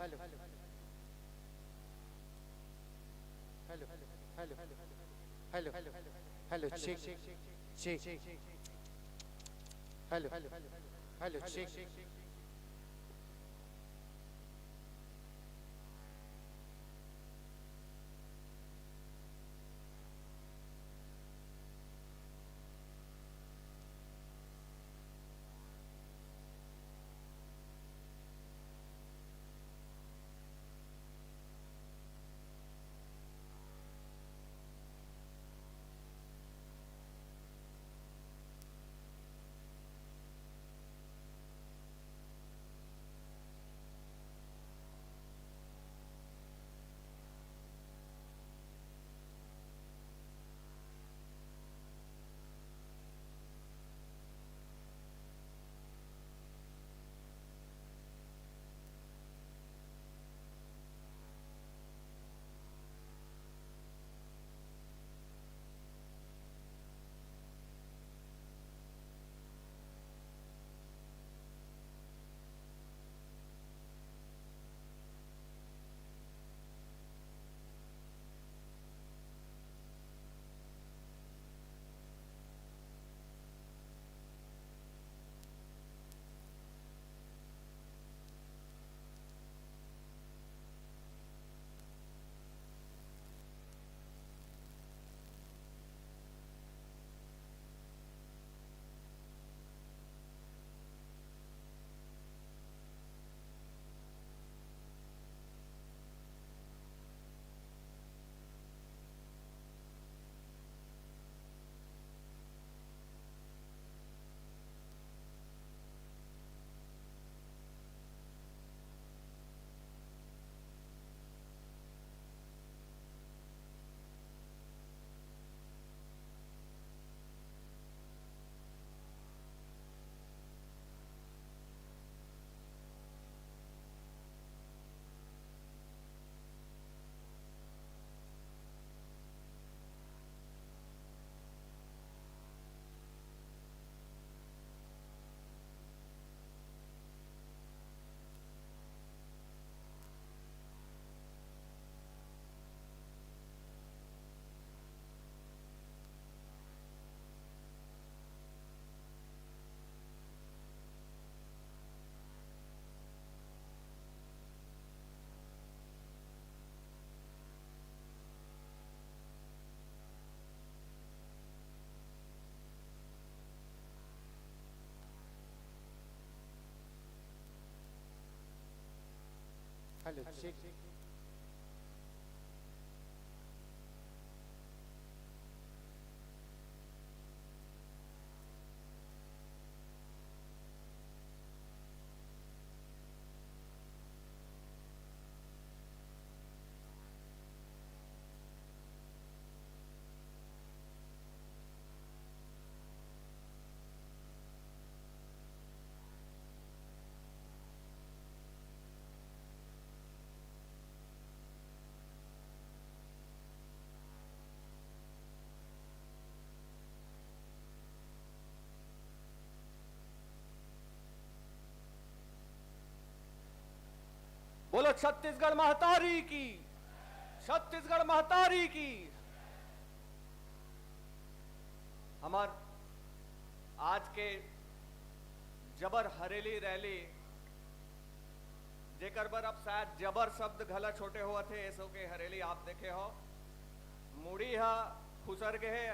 Hello hello hello hello hello check check hello hello check hello check बोलो छत्तीसगढ़ महतारी की, छत्तीसगढ़ महतारी की। हमार आज के जबर हरेली रैली जेकर बर अब शायद जबर शब्द घला छोटे हुआ थे ऐसो के हरेली आप देखे हो। मुड़ी हा खुसर के है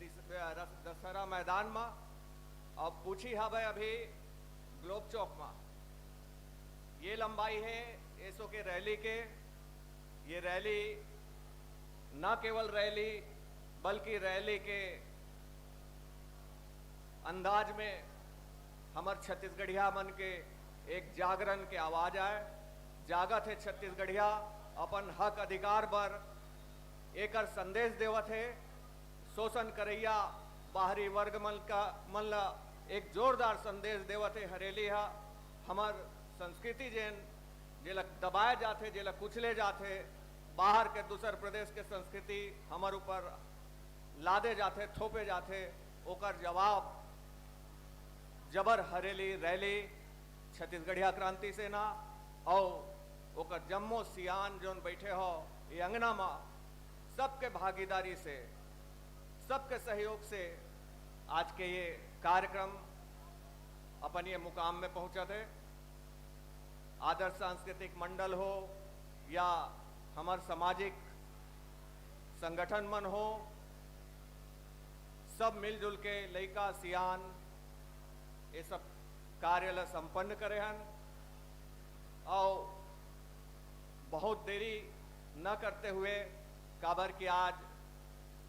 दशहरा मैदान में और पूछी हा भाई अभी ग्लोब चौक में। ये लंबाई है ऐसो के रैली के। ये रैली न केवल रैली बल्कि रैली के अंदाज में हमार छत्तीसगढ़िया मन के एक जागरण के आवाज आए। जागत है छत्तीसगढ़िया अपन हक अधिकार पर एकर संदेश देवत है। शोषण करैया बाहरी वर्ग मन ला एक जोरदार संदेश देवत है। हरेली हा हमार संस्कृति जेला दबाए जाते, जेला कुचले जाते, बाहर के दूसर प्रदेश के संस्कृति हमार ऊपर लादे जाते, थोपे जाते, ओकर जवाब जबर हरेली रैली छत्तीसगढ़िया क्रांति सेना और ओकर जम्मो सियान जोन बैठे हो ये अंगना में सबके भागीदारी से, सबके सहयोग से आज के ये कार्यक्रम अपन ये मुकाम में पहुंचा थे। आदर्श सांस्कृतिक मंडल हो या हमार सामाजिक संगठन मन हो, सब मिलजुल के लइका सियान ये सब कार्य संपन्न करे हन और बहुत देरी न करते हुए काबर कि आज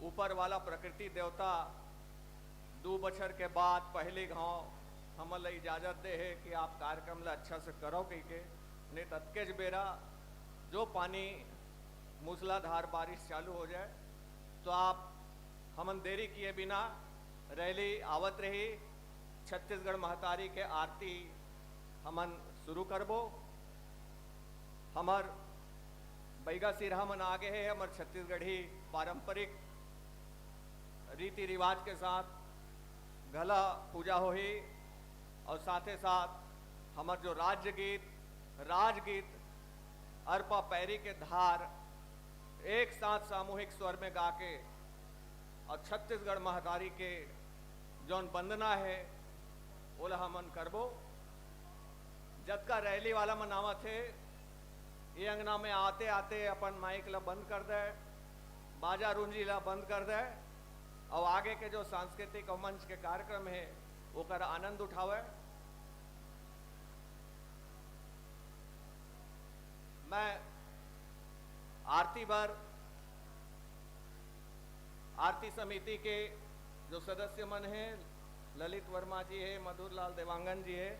ऊपर वाला प्रकृति देवता 2 बछर के बाद पहले गांव हमला इजाजत दे है कि आप कार्यक्रम ला अच्छा से करो कह के, नहीं तत्केज बेरा जो पानी मूसलाधार बारिश चालू हो जाए तो आप हमन देरी किए बिना रैली आवत रही छत्तीसगढ़ महतारी के आरती हमन शुरू करबो। हमर बैगा सिरहा मन आगे है, हमर छत्तीसगढ़ी पारंपरिक रीति रिवाज के साथ गला पूजा हो ही और साथ ही साथ हमर जो राजगीत अरपा पैरी के धार एक साथ सामूहिक स्वर में गा के और छत्तीसगढ़ महतारी के जौन वंदना है ओला हमन करबो। जतका रैली वाला मनावा थे ये अंगना में आते आते अपन माइक ला बंद कर दे, बाजा रुंजी ला बंद कर दे और आगे के जो सांस्कृतिक और मंच के कार्यक्रम है वो कर आनंद उठावे। मैं आरती समिति के जो सदस्य मन हैं, ललित वर्मा जी है, मधुर लाल देवांगन जी है,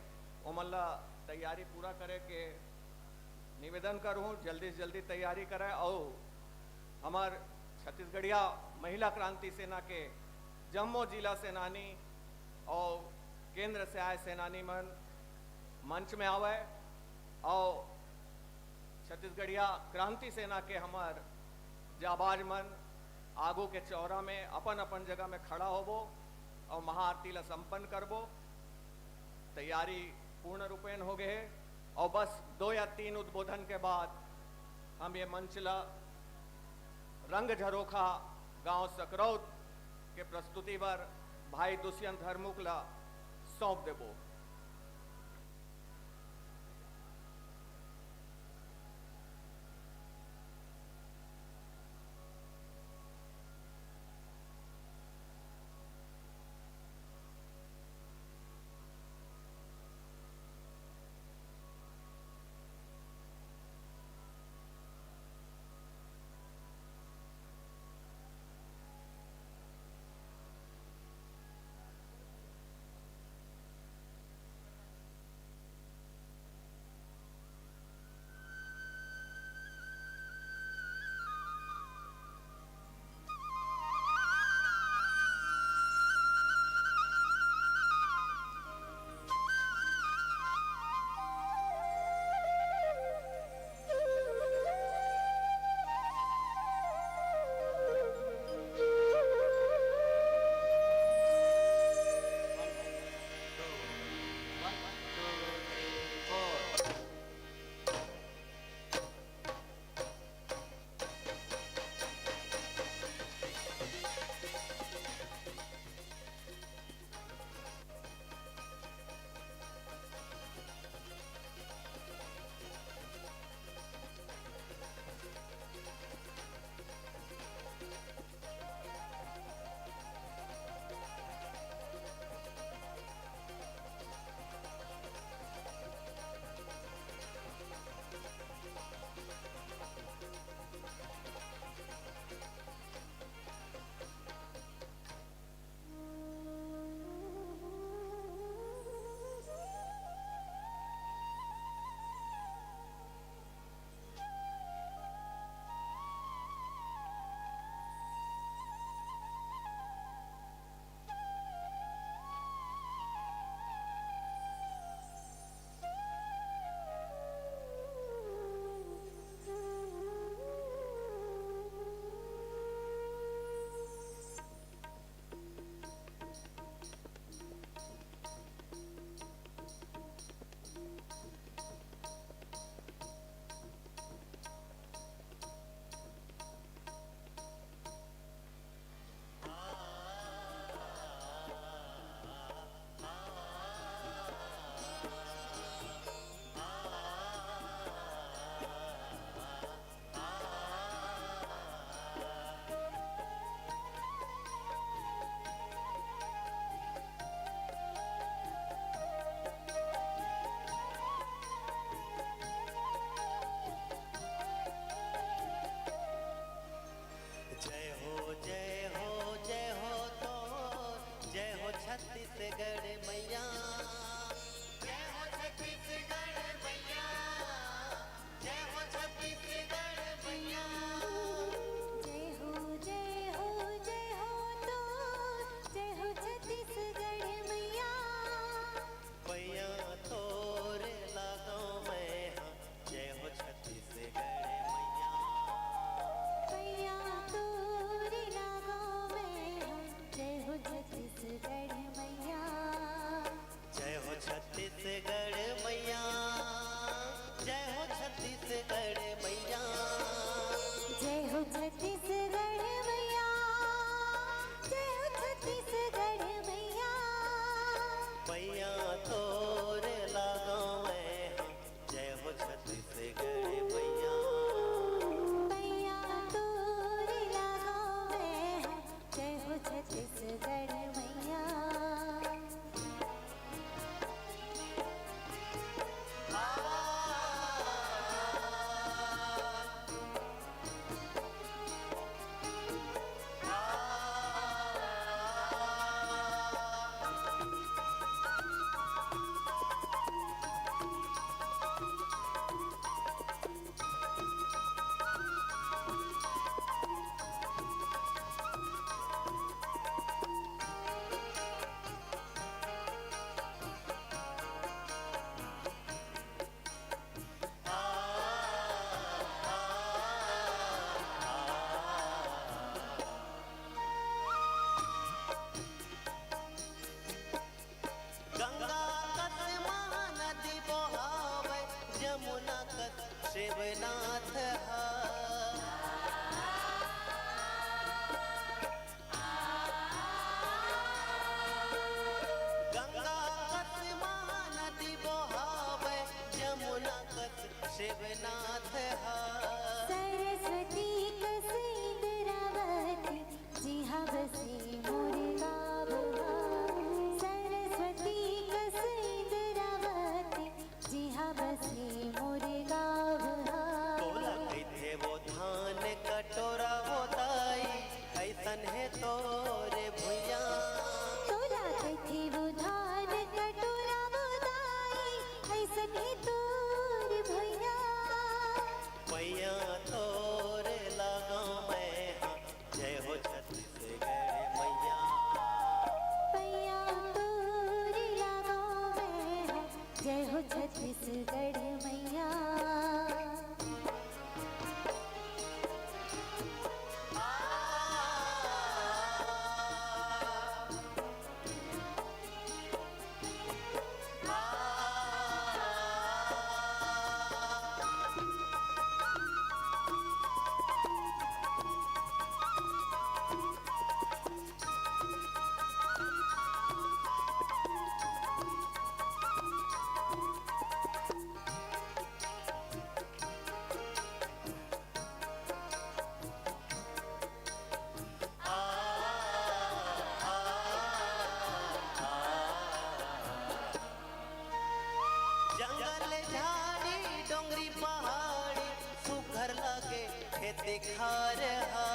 ओमल्ला तैयारी पूरा करे के निवेदन करूं जल्दी से जल्दी तैयारी कराए। और हमार छत्तीसगढ़िया महिला क्रांति सेना के जम्मू जिला सेनानी और केंद्र से आए सेनानी मन मंच में आवे और छत्तीसगढ़िया क्रांति सेना के हमार जाबाज मन आगू के चौरा में अपन अपन जगह में खड़ा होबो और महाआरती ला संपन्न करबो। तैयारी पूर्ण रूपेण हो गए और बस 2 या 3 उद्बोधन के बाद हम ये मंच ला रंग झरोखा गांव सकरौत के प्रस्तुति पर भाई दुष्यंत हरमुख ला सौंप देबो। घर हा।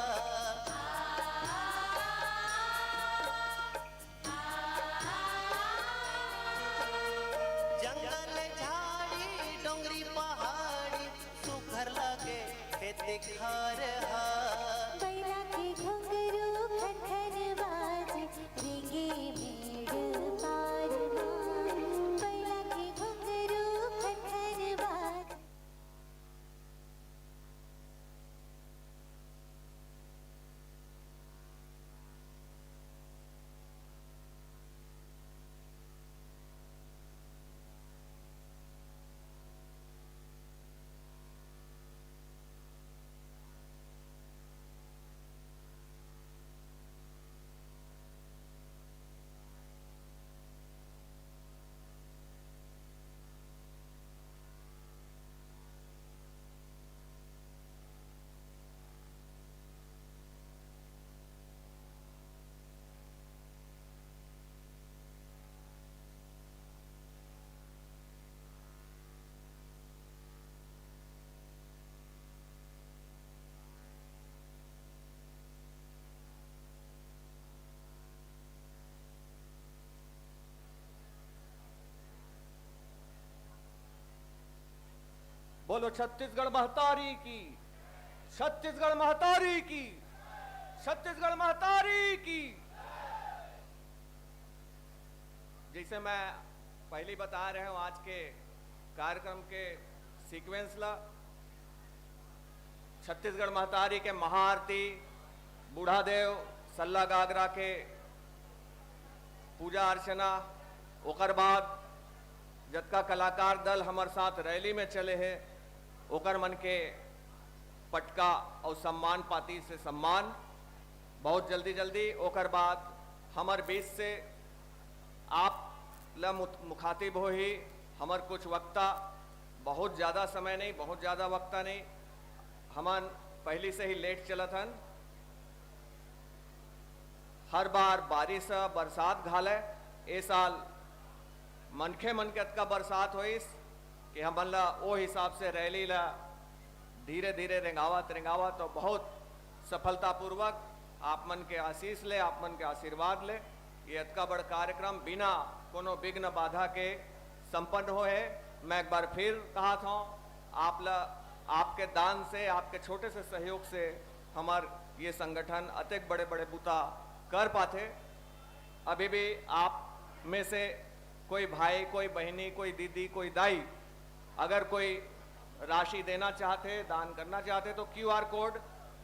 जंगल झाड़ी डोंगरी पहाड़ी सुघर लगे खेत घर हा। बैला के घुंघरू खनखन बाजे रेंगे मेड़ पार हो। बैला के घुंघरू खनखन बाजे। बोलो छत्तीसगढ़ महतारी की, छत्तीसगढ़ महतारी की, छत्तीसगढ़ महतारी की। जैसे मैं पहले बता रहे हूं आज के कार्यक्रम के सीक्वेंस ला, छत्तीसगढ़ महतारी के महाआरती, बूढ़ादेव सल्ला गागरा के पूजा अर्चना, ओकर बाद जतका कलाकार दल हमारे साथ रैली में चले हैं ओकर मन के पटका और सम्मान पाती से सम्मान बहुत जल्दी जल्दी। ओकर बाद हमार बीच से आप ला मुखातिब हो ही हमार कुछ वक्ता, बहुत ज़्यादा समय नहीं, बहुत ज़्यादा वक्ता नहीं, हमान पहले से ही लेट चलत हन। हर बार बारिश बरसात घाले, ए साल मनखे मन के अतका बरसात होइस कि हमन ला ओ हिसाब से रैली ला धीरे धीरे रेंगावत रेंगावत तो बहुत सफलतापूर्वक आप मन के आशीष ले, आप मन के आशीर्वाद ले ये अतका बड़ कार्यक्रम बिना कोनो विघ्न बाधा के संपन्न हो है। मैं एक बार फिर कहा था आपके दान से, आपके छोटे से सहयोग से हमार ये संगठन अतेक बड़े बड़े बूता कर पाते। अभी भी आप में से कोई भाई, कोई बहनी, कोई दीदी, कोई दाई अगर कोई राशि देना चाहते, दान करना चाहते तो क्यूआर कोड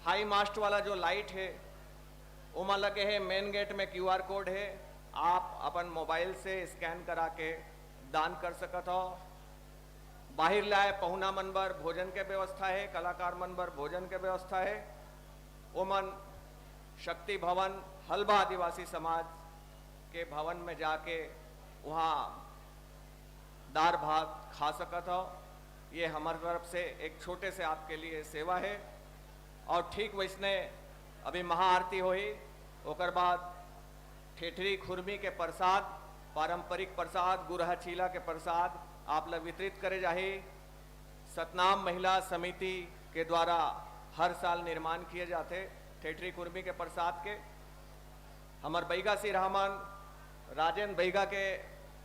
हाई मास्ट वाला जो लाइट है उमा लगे है, मेन गेट में क्यूआर कोड है, आप अपन मोबाइल से स्कैन करा के दान कर सकत हो। बाहर लाए पहुना मनबर भोजन के व्यवस्था है, कलाकार मनबर भोजन के व्यवस्था है। ओमन शक्ति भवन हल्बा आदिवासी समाज के भवन में जाके वहाँ दार भात खा सकत हो। ये हमारी तरफ से एक छोटे से आपके लिए सेवा है। और ठीक वैसने अभी महाआरती हुई, ओकर बाद ठेठरी खुरमी के प्रसाद, पारंपरिक प्रसाद, गुरहा चीला के प्रसाद आप लोग वितरित करे जाही। सतनाम महिला समिति के द्वारा हर साल निर्माण किए जाते ठेठरी खुरमी के प्रसाद के। हमार बैगा सिंह रहमान राजेंद्र बैगा के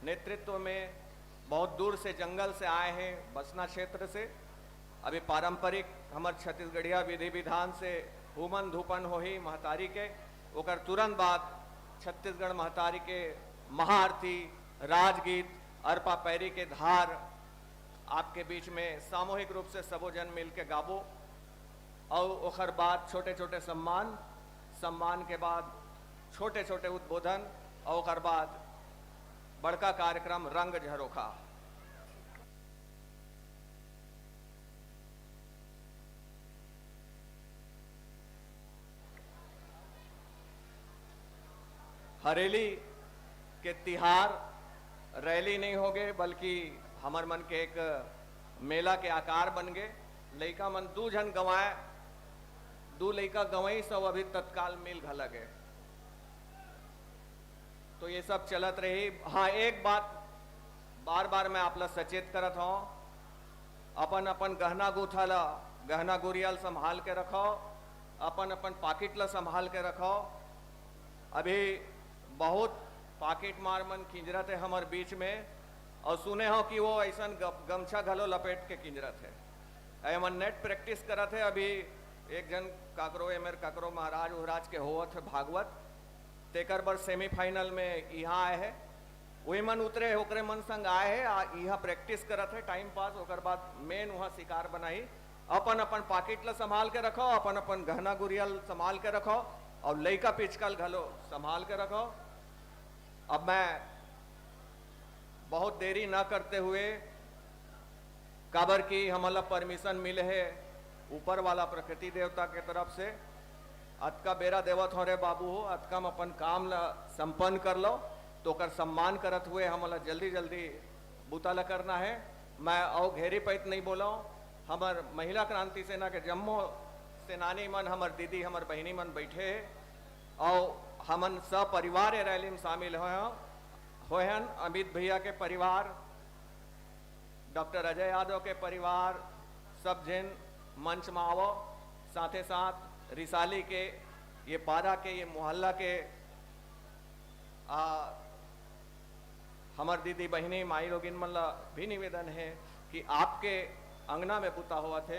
नेतृत्व में बहुत दूर से जंगल से आए हैं, बसना क्षेत्र से। अभी पारंपरिक हमार छत्तीसगढ़िया विधि विधान से हुमन धूपन हो ही महतारी के, ओकर तुरंत बाद छत्तीसगढ़ महतारी के महाआरती, राजगीत, अरपा पैरी के धार आपके बीच में सामूहिक रूप से सबो जन मिल के गाबो। और ओकर बाद छोटे छोटे सम्मान के बाद छोटे छोटे उद्बोधन और ओकर बाद बड़का कार्यक्रम रंग झरोखा। हरेली के तिहार रैली नहीं हो गए बल्कि हमार मन के एक मेला के आकार बन गए। लइका मन दू जन गंवाए, दू लइका गंवई सब अभी तत्काल मिल घला गए, तो ये सब चलत रही। हाँ, एक बात बार बार मैं आप लोग सचेत करत हूँ, अपन अपन गहना गुथा ला, गहना गुड़ियाल संभाल के रखो। अपन अपन पाकिट ला संभाल के रखो। अभी बहुत पाकिट मार मन खिंजरत है हमारे बीच में, और सुने हो कि वो ऐसा गमछा घलो लपेट के खिंजरत है। मन नेट प्रैक्टिस करत है। अभी एक जन काकरो एमर काकरो महाराज उहराज के होवत है भागवत, तेकर बर सेमीफाइनल में यहाँ आए है। वही मन उतरे ओकरे मन संग आए है, यहाँ प्रैक्टिस करत है टाइम पास। ओकर बाद मेन वहाँ शिकार बनाई। अपन अपन पाकिट ला संभाल के रखो, अपन अपन गहना गुड़ियल संभाल के रखो, और लइका पिचकल घलो संभाल के रखो। अब मैं बहुत देरी ना करते हुए, काबर की हमला परमिशन मिले है ऊपर वाला प्रकृति देवता के तरफ से, अतका बेरा देवत हो रे बाबू हो, अतका में अपन काम ला संपन्न कर लो। तो कर सम्मान करत हुए हमला जल्दी जल्दी बूता ला करना है। मैं और घेरी पैत नहीं बोला हूँ। हमार महिला क्रांति सेना के जम्मो सेनानी मन, हमार दीदी, हमार बहनी मन बैठे है, और हमन सब परिवार रैली में शामिल होहन। अमित भैया के परिवार, डॉक्टर अजय यादव के परिवार, सब जन मंच में आवो। साथे साथ रिसाली के, ये पारा के, ये मोहल्ला के हमार दीदी बहनी माई लोगिन मन ला भी निवेदन है कि आपके अंगना में बुता हुआ थे।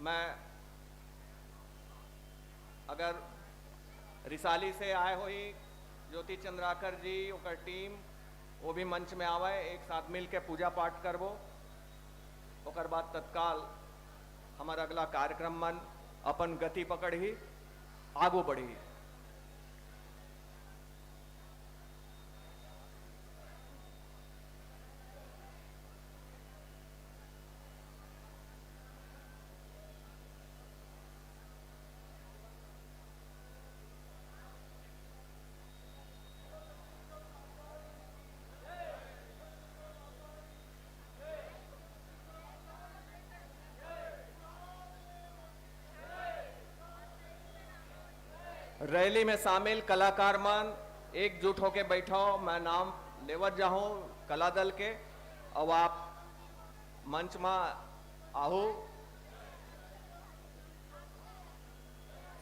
मैं अगर रिसाली से आए हुई ज्योति चंद्राकर जी और टीम, वो भी मंच में आवे, एक साथ मिल के पूजा पाठ करबो। ओकर बाद तत्काल हमारा अगला कार्यक्रम मन अपन गति पकड़ ही आगू बढ़ी। रैली में शामिल कलाकार मन एकजुट होके बैठो। मैं नाम लेवत जाऊं कला दल के, अब आप मंच में आओ।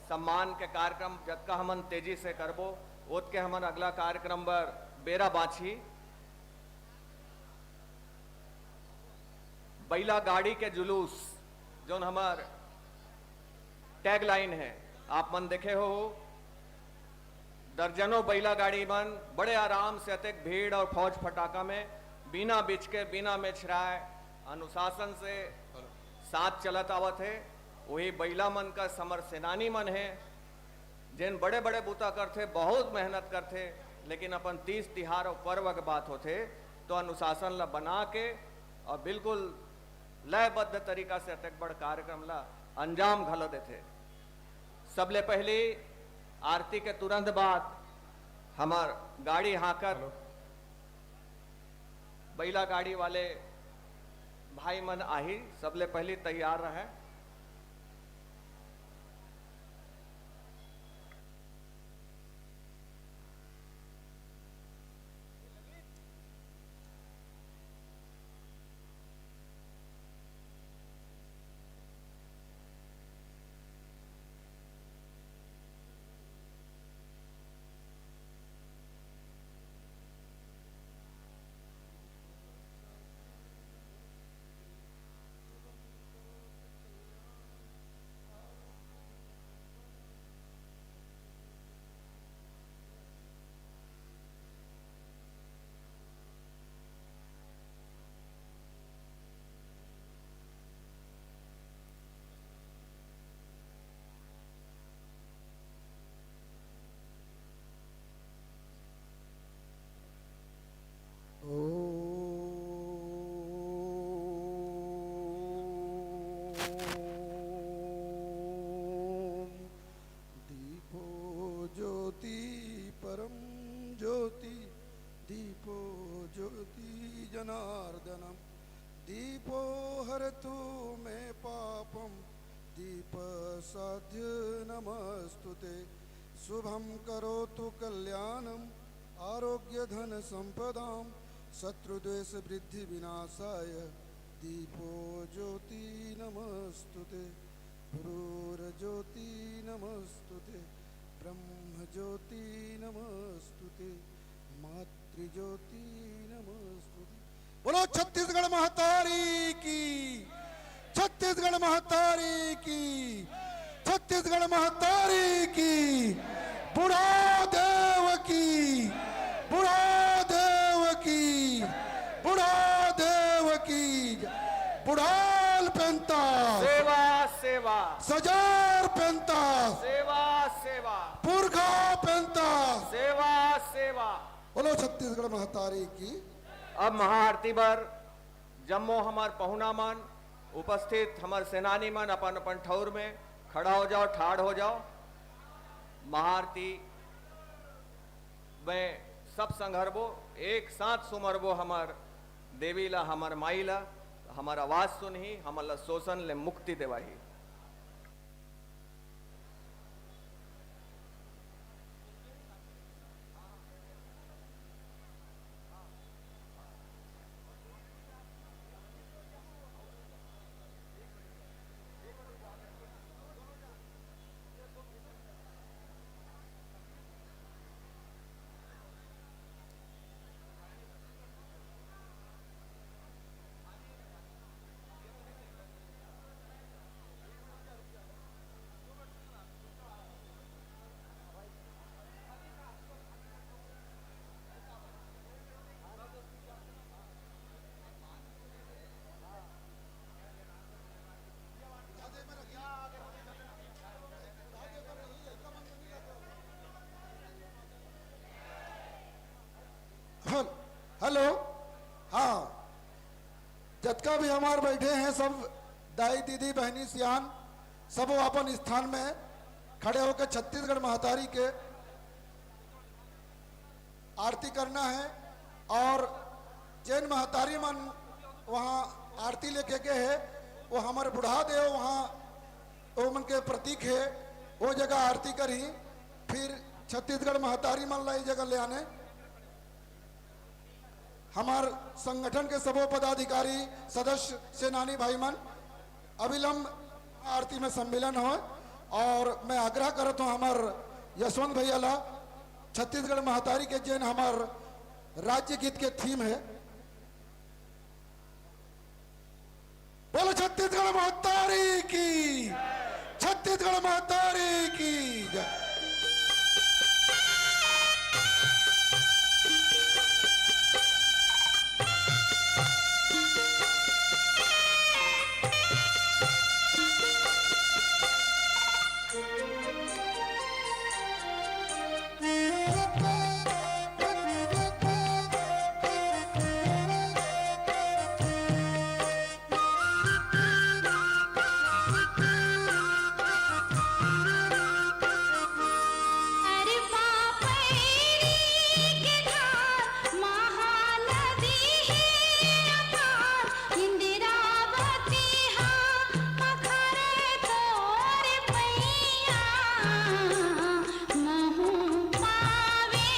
सम्मान के कार्यक्रम जतका हमन तेजी से करबो, ओत के हमन अगला कार्यक्रम बर बेरा बाछी। बैला गाड़ी के जुलूस जोन हमार टैग लाइन है, आप मन देखे हो। दर्जनों बैला गाड़ी मन बड़े आराम से अत्यधिक भीड़ और फौज फटाका में बिना बिच के, बिना मेछराए, अनुशासन से साथ चलत आवत है। वही बैला मन का समर सेनानी मन है, जिन बड़े बड़े बूता करते, बहुत मेहनत करते, लेकिन अपन 30 तिहार और पर्व के बात होते तो अनुशासन ला बना के और बिल्कुल लयबद्ध तरीका से अत्यधिक बड़ कार्यक्रम ला अंजाम घलो देते। सबले पहले आरती के तुरंत बाद हमार गाड़ी हाकर बैला गाड़ी वाले भाई मन आही, सबले पहले तैयार रहे। दीपो ज्योति परम ज्योति, दीपो ज्योति जनार्दनम, दीपो हरतु मे पापम, दीप साध्य नमस्तुते। शुभम करोतु कल्याणम, आरोग्य धन संपदाम, शत्रुद्वेष वृद्धि विनाशाय, दीपो ज्योति नमस्तुते। गुरुर्ज्योति नमस्तुते, ब्रह्म ज्योति नमस्तुते, मातृज्योति नमस्तुते। बोलो छत्तीसगढ़ महतारी की, छत्तीसगढ़ महतारी की, छत्तीसगढ़ महतारी की, बुढ़ा देव की, बुढ़ा देव की, बुढ़ा देव की, बुढ़ाल पेंता सेवा सेवा, सजार पेंता सेवा सेवा, पुरखा पेंता सेवा सेवा। बोलो छत्तीसगढ़ महतारी की। अब महाआरती बर जम्मो हमार पहुना मन उपस्थित हमार सेनानी मन अपन अपन ठौर में खड़ा हो जाओ, ठाड़ हो जाओ। महाआरती में सब संघरबो, एक साथ सुमरबो हमार देवी ला, हमार माई ला, हमार आवाज सुनही, हमार शोषण ले मुक्ति देवाही। हेलो, हाँ, जतका भी हमारे बैठे हैं सब दाई दीदी बहनी सियान सब वो अपन स्थान में खड़े होकर छत्तीसगढ़ महतारी के आरती करना है। और जैन महतारी मन वहाँ आरती लेके गए है, वो हमारे बुढ़ा देव वहाँ वो मन के प्रतीक है, वो जगह आरती करी, फिर छत्तीसगढ़ महतारी मन लाई जगह ले आने। हमार संगठन के सबो पदाधिकारी सदस्य सेनानी भाई मन अविलंब आरती में सम्मिलन हो। और मैं आग्रह करता हूँ हमार यशवंत भैया ला, छत्तीसगढ़ महतारी के जैन हमार राज्य गीत के थीम है, बोलो छत्तीसगढ़ महतारी की, छत्तीसगढ़ महतारी की जय। महू पावे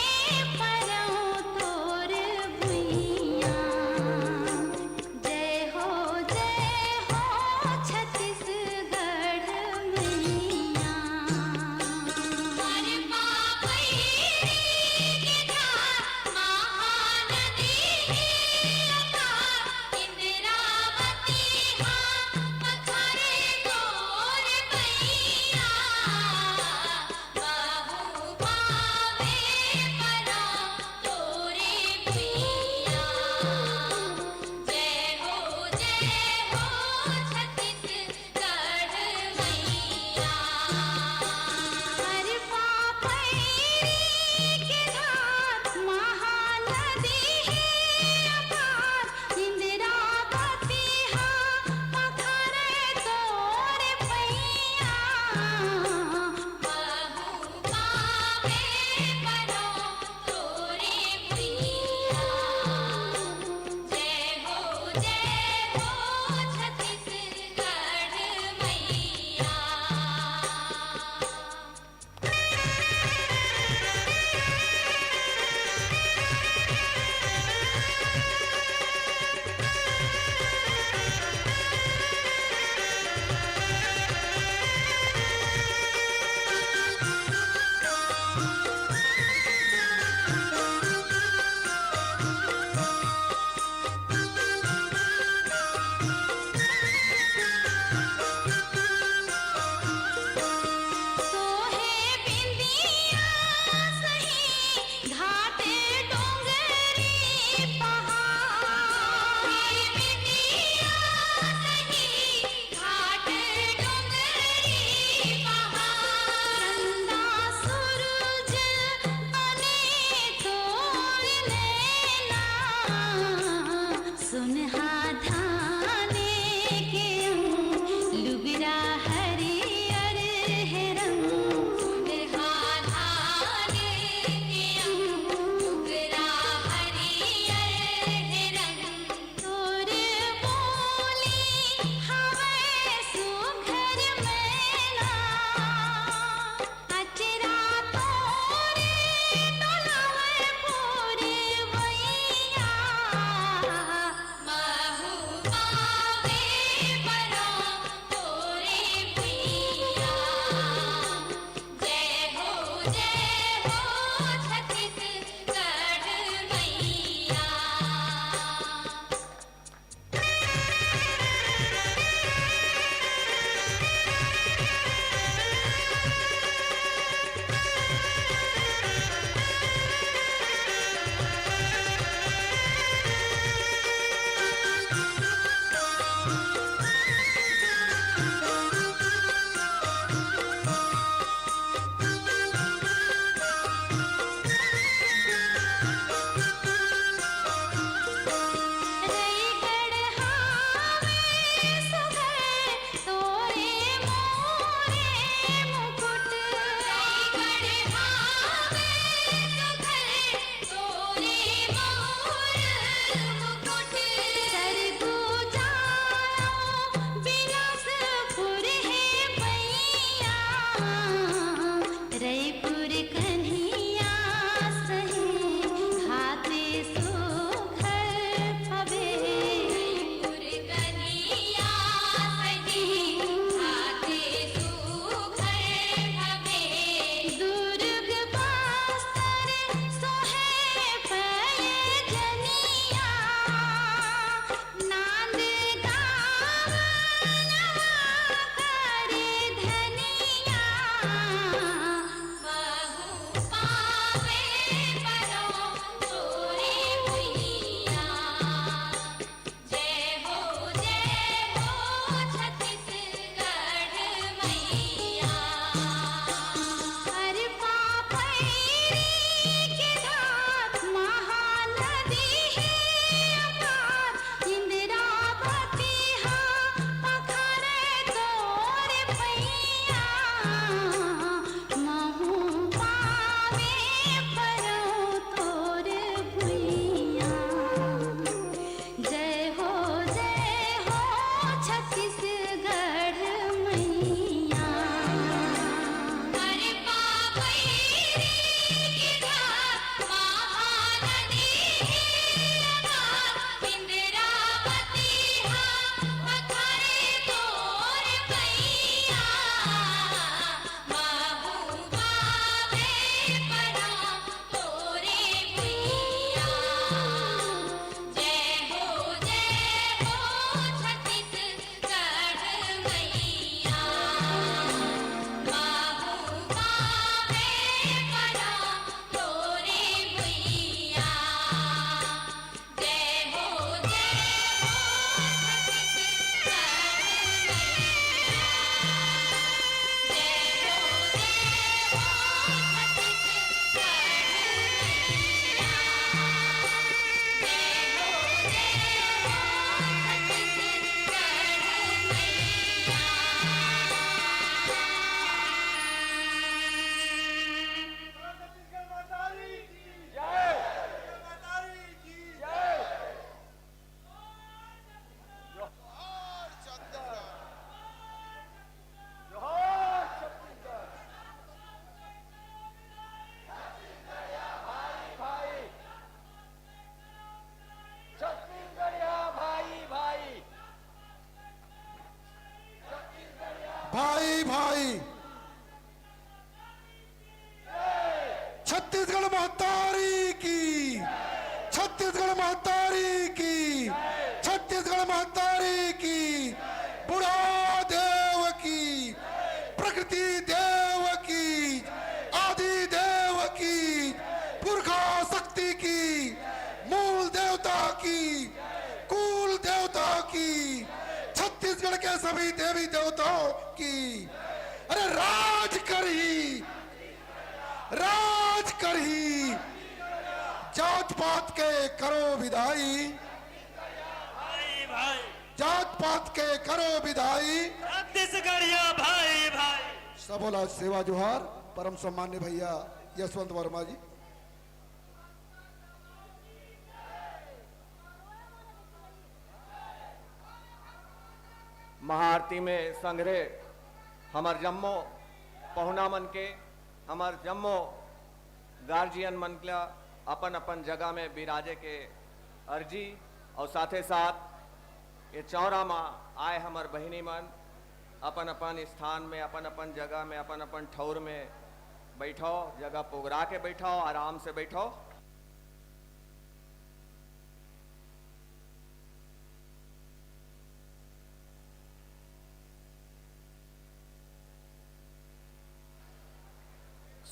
भाई भाई छत्तीसगढ़ महतारी की, छत्तीसगढ़ महतारी की, छत्तीसगढ़ महतारी की, बुढ़ा देव की, प्रकृति देव की, आदि देव की, पुरखा शक्ति की, मूल देवता की, कुल देवता की, छत्तीसगढ़ के सभी देवी देवताओं की। अरे राज करही जात पात के करो विदाई, जात पात के करो विदाई, छत्तीसगढ़िया भाई भाई। सबोला सेवा जोहार परम सम्मान्य भैया यशवंत वर्मा जी। महाआरती में संग्रह हमार जम्मो पहुना मन के, हमार जम्मो गार्जियन मन के अपन अपन जगह में विराजे के अर्जी, और साथे साथ ये चौरा में आए हमार बहिनी मन अपन अपन स्थान में, अपन अपन जगह में, अपन अपन ठौर में बैठो, जगह पोगरा के बैठो, आराम से बैठो।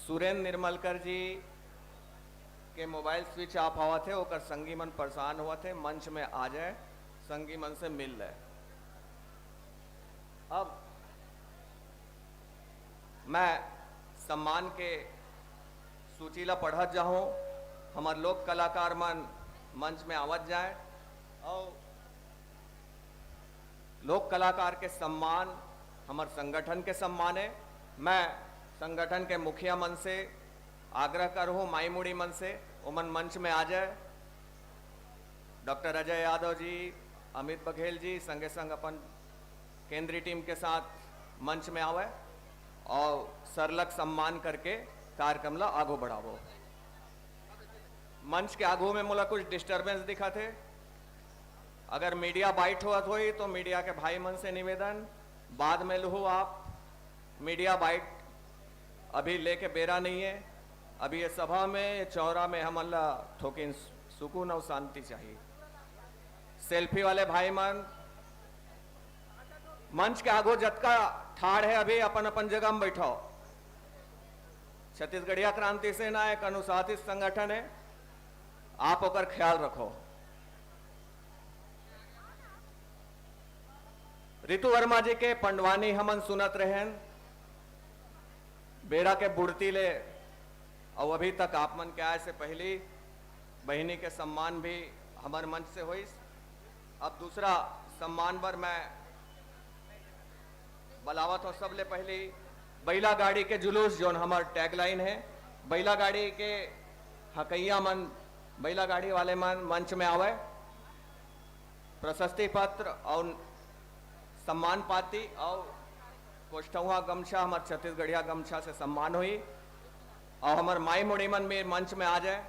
सुरेंद्र निर्मलकर जी के मोबाइल स्विच ऑफ हुआ थे, ओकर संगी मन परेशान हुआ थे, मंच में आ जाए, संगी मन से मिल रहे। अब मैं सम्मान के सूचीला पढ़त जाऊं, हमार लोक कलाकार मन मंच में आवत जाए और लोक कलाकार के सम्मान हमार संगठन के सम्मान है। मैं संगठन के मुखिया मन से आग्रह करूँ, माई मुड़ी मन से वो मन मंच में आ जाए। डॉक्टर अजय यादव जी, अमित बघेल जी संगे संग अपन केंद्रीय टीम के साथ मंच में आवे और सरलग सम्मान करके कार्यक्रम ला आगो बढ़ावो। मंच के आगू में मोला कुछ डिस्टरबेंस दिखा थे, अगर मीडिया बाइट हुआ हुई तो मीडिया के भाई मन से निवेदन बाद में लूँ। आप मीडिया बाइट अभी लेके बेरा नहीं है, अभी ये सभा में, ये चौरा में हम अल्लाह थोकिन सुकून और शांति चाहिए। सेल्फी वाले भाई मन मंच के आगो जतका ठाड़ है अभी अपन अपन जगह में बैठो। छत्तीसगढ़िया क्रांति सेना एक अनुशासित संगठन है, आप ओकर ख्याल रखो। रितु वर्मा जी के पंडवानी हमन सुनत रहें, बेरा के बुढ़ती ले और अभी तक आप मन के आए से पहली बहिनी के सम्मान भी हमारे मंच से हुई। अब दूसरा सम्मान पर मैं बलावत हूँ। सबले पहली बैला गाड़ी के जुलूस जो हमार टैगलाइन है, बैला गाड़ी के हकैया मन, बैला गाड़ी वाले मन मंच में आवे, प्रशस्ति पत्र और सम्मान पाती और कोष्ठवा गमछा, हमारे छत्तीसगढ़िया गमछा से सम्मान हुई और हमारे माई मुड़ी मन में मंच में आ जाए।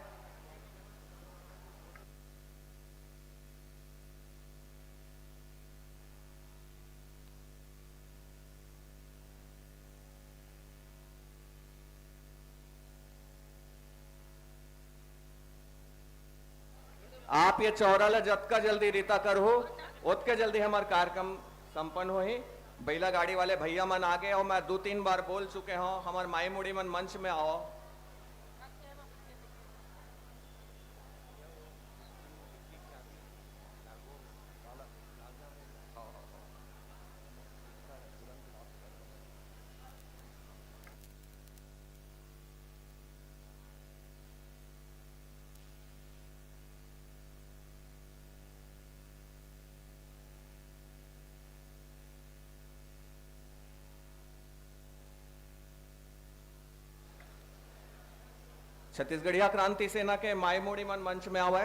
आप ये चौराला जतका जल्दी रीता करो उतके जल्दी हमारा कार्यक्रम संपन्न हो ही। बैला गाड़ी वाले भैया मन आ गए और मैं 2-3 बार बोल चुके हूँ, हमारे माई मुड़ी मन मंच में आओ। छत्तीसगढ़िया क्रांति सेना के माई मोड़ी मन मंच में आवे।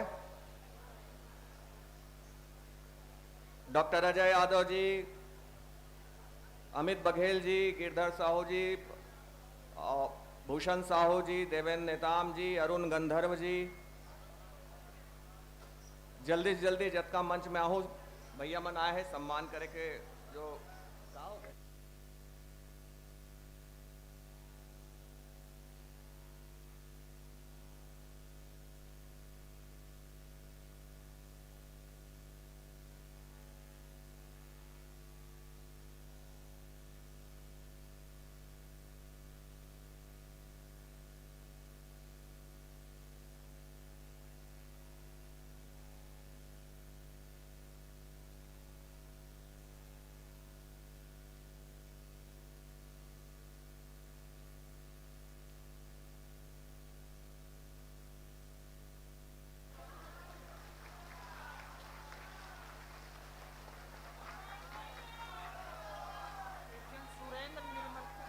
डॉक्टर अजय यादव जी, अमित बघेल जी, गिरधर साहू जी, भूषण साहू जी, देवेंद्र नेताम जी, अरुण गंधर्व जी, जल्दी से जल्दी जतका मंच में आहू भैया मन आए हैं सम्मान करे के जो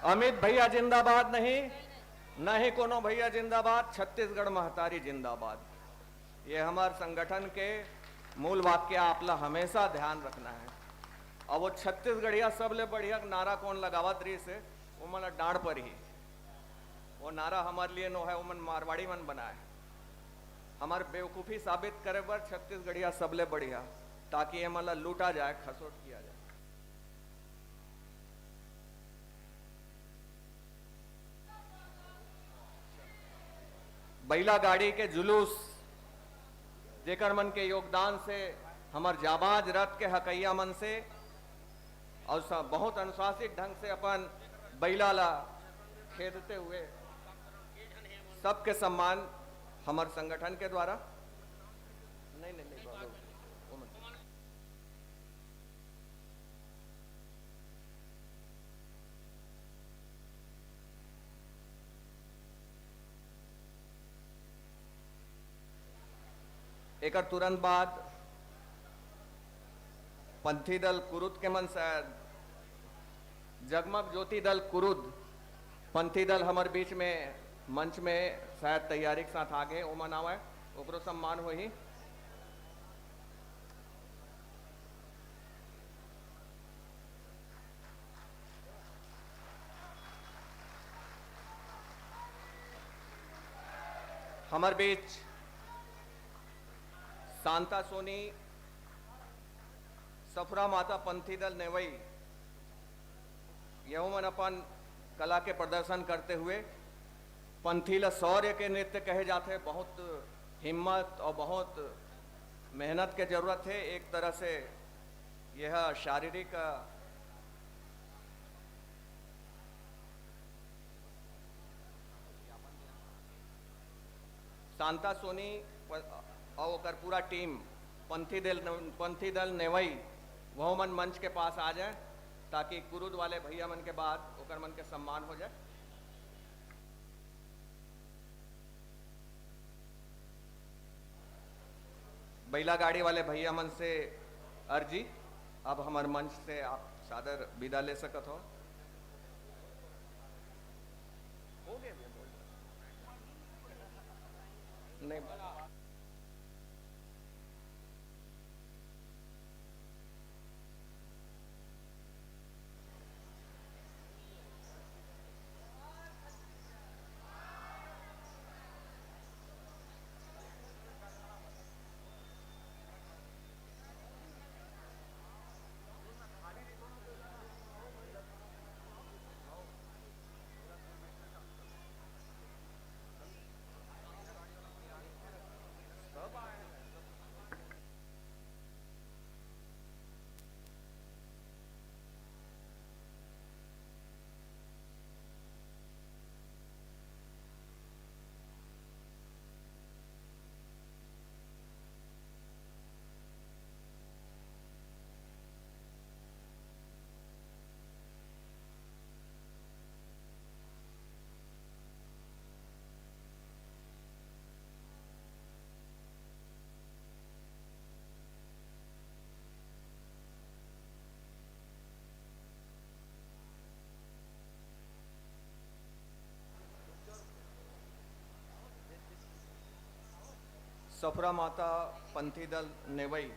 अमित भैया जिंदाबाद नहीं कोनो भैया जिंदाबाद, छत्तीसगढ़ महतारी जिंदाबाद। ये हमारे संगठन के मूल वाक्य आपला हमेशा ध्यान रखना है। और वो छत्तीसगढ़िया सबले बढ़िया नारा कौन लगावत रही से वो मतलब डांड पर ही वो नारा हमारे लिए नो है, वो मन मारवाड़ी मन बनाए हमारे बेवकूफ़ी साबित करे पर छत्तीसगढ़िया सबले बढ़िया, ताकि ये मतलब लूटा जाए, खसोट किया जाए। बैला गाड़ी के जुलूस जेकर मन के योगदान से हमार जाबाज रथ के हकैया मन से और सब बहुत अनुशासित ढंग से अपन बैला ला खेदते हुए सबके सम्मान हमार संगठन के द्वारा नहीं नहीं नहीं बाबू, वो मत। एकर तुरंत बाद पंथी दल कुरुद के मन से जगमग ज्योति दल कुरुद पंथी दल हमारे बीच में मंच में शायद तैयारी के साथ आगे वो मनावा है ओकरो सम्मान हो ही। हमारे बीच शांता सोनी सफरा माता पंथी दल नेवई यह मन अपन कला के प्रदर्शन करते हुए पंथीला शौर्य के नृत्य कहे जाते हैं। बहुत हिम्मत और बहुत मेहनत के जरूरत है। एक तरह से यह शारीरिक शांता सोनी और ओकर पूरा टीम पंथी दल नेवई वह मन मंच के पास आ जाए ताकि कुरुद वाले भैया मन के बाद ओकर मन के सम्मान हो जाए। बैला गाड़ी वाले भैया मन से अर्जी अब हमारे मंच से आप सादर विदा ले सकत हो गया नहीं सफरा माता पंथी दल नेवई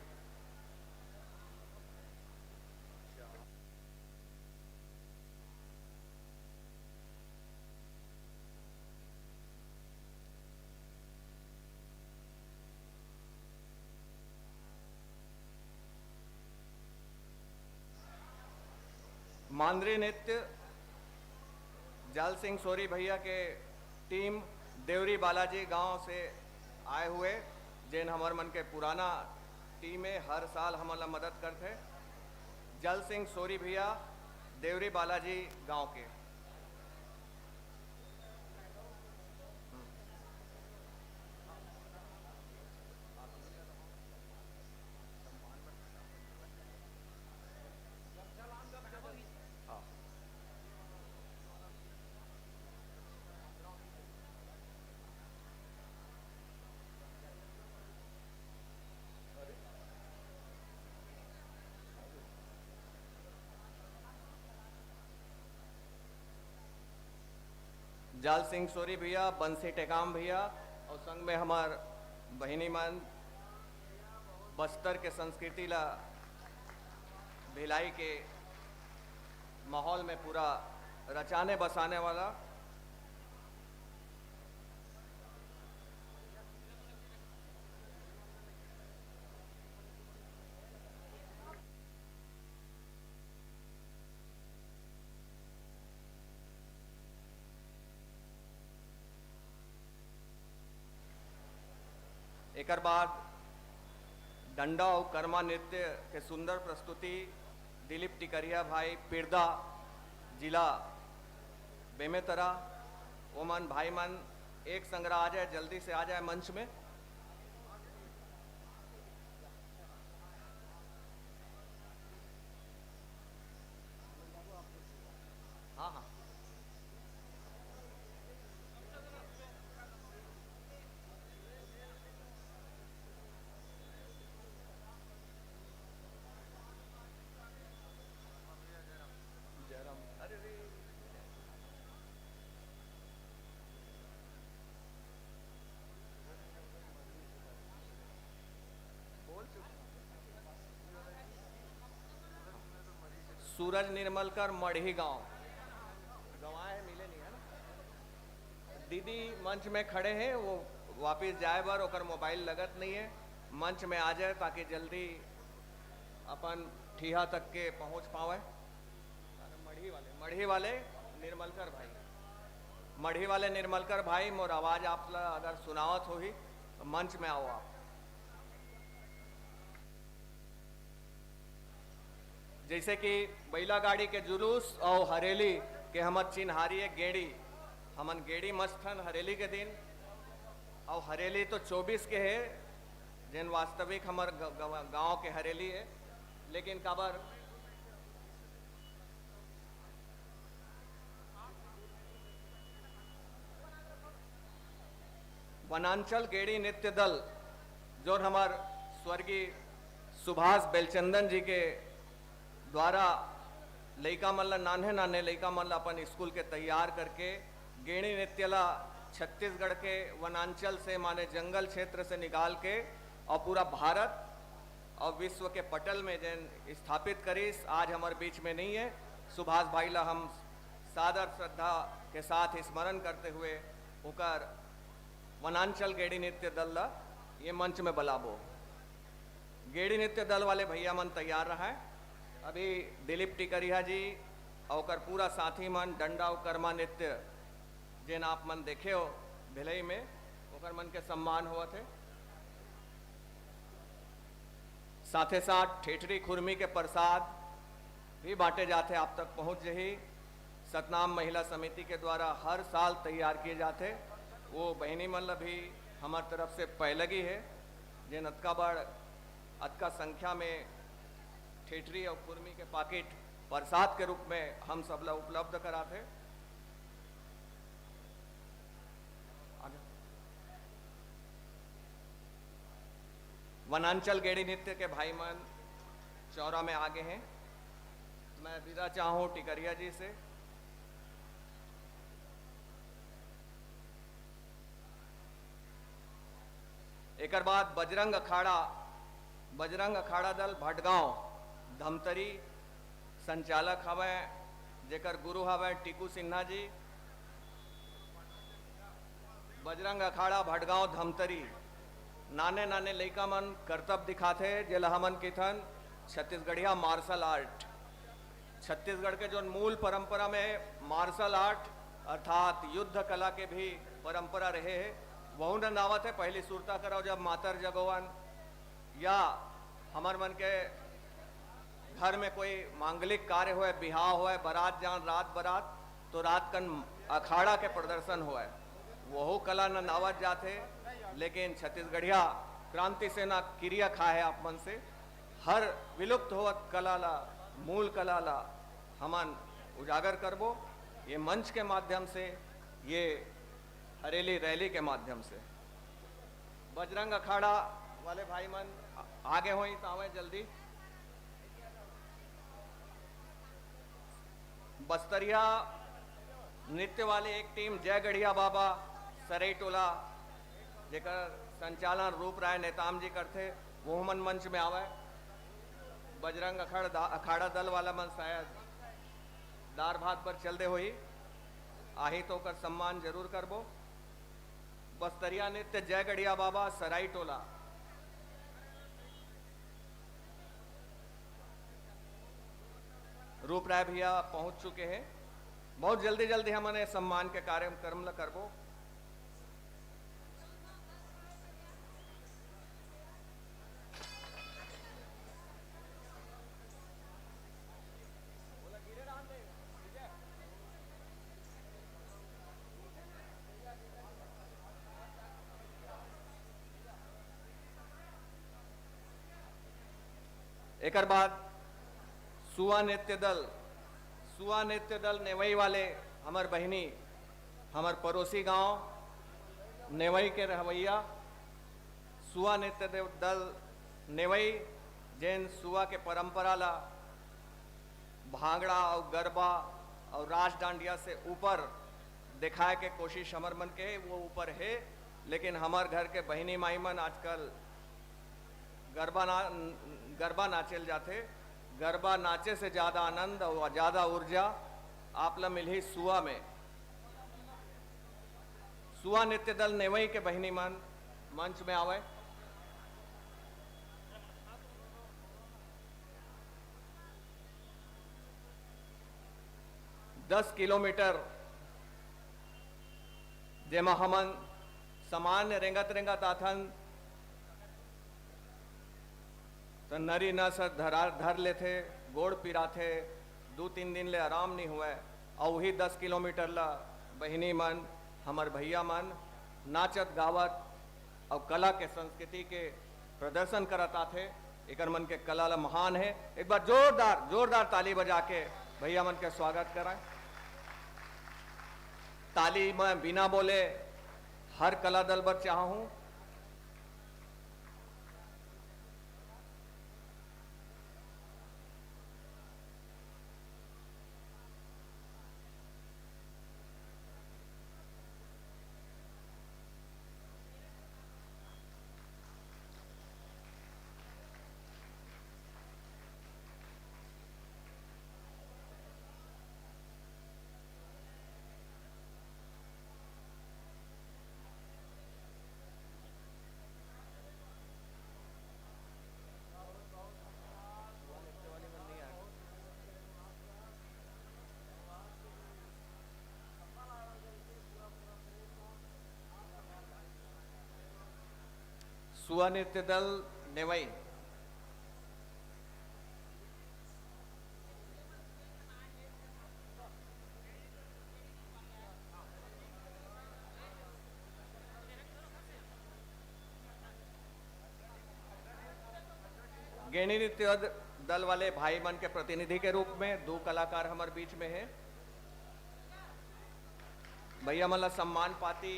मांद्री नृत्य जाल सिंह सोरी भैया के टीम देवरी बालाजी गांव से आए हुए जिन हमार मन के पुराना टीम है हर साल हमारा मदद करते जल सिंह सोरी भैया देवरी बालाजी गांव के। जाल सिंह सोरी भैया बंसी टेकाम भैया और संग में हमार बहिनी मन बस्तर के संस्कृति ला भिलाई के माहौल में पूरा रचाने बसाने वाला एक बाद डंडा और कर्मा नृत्य के सुंदर प्रस्तुति दिलीप टिकरिया भाई पिरदा जिला बेमेतरा ओमन भाई मन एक संग्रह आ जाए, जल्दी से आ जाए मंच में। हाँ हाँ सूरज निर्मलकर मढ़ी गांव गंवाए हैं, मिले नहीं है ना। दीदी मंच में खड़े हैं, वो वापिस जाए बार ओकर मोबाइल लगत नहीं है, मंच में आ जाए ताकि जल्दी अपन ठीहा तक के पहुंच पावे। मढ़ी वाले निर्मलकर भाई, मढ़ी वाले निर्मलकर भाई, मोर आवाज आप अगर सुनावत हो ही तो मंच में आओ आप। जैसे कि बैला गाड़ी के जुलूस और हरेली के हमर चिन्हारी है गेड़ी, हमन गेड़ी मस्त हन हरेली के दिन, और हरेली तो 24 के है जिन वास्तविक हमर गांव के हरेली है, लेकिन काबर वनांचल गेड़ी नृत्य दल जो हमार स्वर्गीय सुभाष बेलचंदन जी के द्वारा लइका मन ला नान्हे नान्हे लइका मन ला अपन स्कूल के तैयार करके गेड़ी नृत्य ला छत्तीसगढ़ के वनांचल से माने जंगल क्षेत्र से निकाल के और पूरा भारत और विश्व के पटल में जैन स्थापित करीस। आज हमारे बीच में नहीं है, सुभाष भाई ला हम सादर श्रद्धा के साथ स्मरण करते हुए उकर वनांचल गेड़ी नृत्य दल ला ये मंच में बुलाबो। गेड़ी नृत्य दल वाले भैया मन तैयार रहा है। अभी दिलीप टिकरिया जी और पूरा साथी मन डंडा और कर्मा नृत्य जिन आप मन देखे हो भिलई में, ओकर मन के सम्मान हुआ थे। साथे साथ ठेठरी खुरमी के प्रसाद भी बांटे जाते, आप तक पहुंच जही। सतनाम महिला समिति के द्वारा हर साल तैयार किए जाते, वो बहनी मन भी हमार तरफ से पहलगी है जिन अतका बड़ अतका संख्या में ठेठरी और खुरमी के पाकिट प्रसाद के रूप में हम सब ला उपलब्ध कराते। वनांचल गेड़ी नृत्य के भाई मन चौरा में आगे हैं। मैं विदा चाहूं टिकरिया जी से। एक बाद बजरंग अखाड़ा दल भटगांव धमतरी संचालक हवे, जेकर गुरु हवे टीकू सिन्हा जी। बजरंग अखाड़ा भटगांव धमतरी नाने नाने लइका मन करतब दिखाते जेला हमन किथन छत्तीसगढ़िया मार्शल आर्ट। छत्तीसगढ़ के जो मूल परंपरा में मार्शल आर्ट अर्थात युद्ध कला के भी परंपरा रहे है, वहु न नावत है। पहली सुरता कराओ जब मातर जगोवन या हमार मन के घर में कोई मांगलिक कार्य हुए, बिहाव हुए, बारात जान रात बारात, तो रात कन अखाड़ा के प्रदर्शन हुए, वह कला न नावत जाते। लेकिन छत्तीसगढ़िया क्रांति सेना क्रिया खा है आप मन से हर विलुप्त होवत कला ला, मूल कला ला हमन उजागर करबो ये मंच के माध्यम से, ये हरेली रैली के माध्यम से। बजरंग अखाड़ा वाले भाई मन आगे होई तावे जल्दी। बस्तरिया नृत्य वाले एक टीम जय गढ़िया बाबा सरई टोला जेकर संचालन रूप राय नेताम जी करते, वो मन मंच में आवे। बजरंग अखाड़ा दल वाला मन शायद दार भात पर चल दे होई, आही तो कर सम्मान जरूर करबो। बस्तरिया नृत्य जय गढ़िया बाबा सराई टोला। रूप राय भैया पहुंच चुके हैं, बहुत जल्दी जल्दी हमने सम्मान के कार्यक्रम करबो। एक बाद सुआ नृत्य दल नेवई वाले हमार बहनी हमार पड़ोसी गांव नेवई के रहवैया सुआ नृत्य दल नेवई जैन सुआ के परंपरा ला भांगड़ा और गरबा और राज डांडिया से ऊपर दिखाए के कोशिश हमर मन के वो ऊपर है, लेकिन हमार घर के बहनी माई मन आजकल गरबा नाचेल जाते। गरबा नाचे से ज्यादा आनंद और ज्यादा ऊर्जा आप ला मिली सुआ में। सुआ नृत्य दल नेवई के बहनी मन मंच में आवे। दस किलोमीटर जेमा हमन सामान्य रेंगत आथन तो नरी नस धर लेथे, गोड़ पिराथे, 2-3 दिन ले आराम नहीं हुए। और वही 10 किलोमीटर ला बहिनी मन हमार भैया मन नाचत गावत और कला के संस्कृति के प्रदर्शन करत आथे। एकर मन के कला ला महान है। एक बार जोरदार ताली बजा के भैया मन के स्वागत कराएं। ताली मैं बिना बोले हर कला दल पर चाहूं। सुआ नृत्य दल नेवई गेणी नृत्य दल वाले भाई मन के प्रतिनिधि के रूप में 2 कलाकार हमारे बीच में हैं। भैया मला सम्मान पाती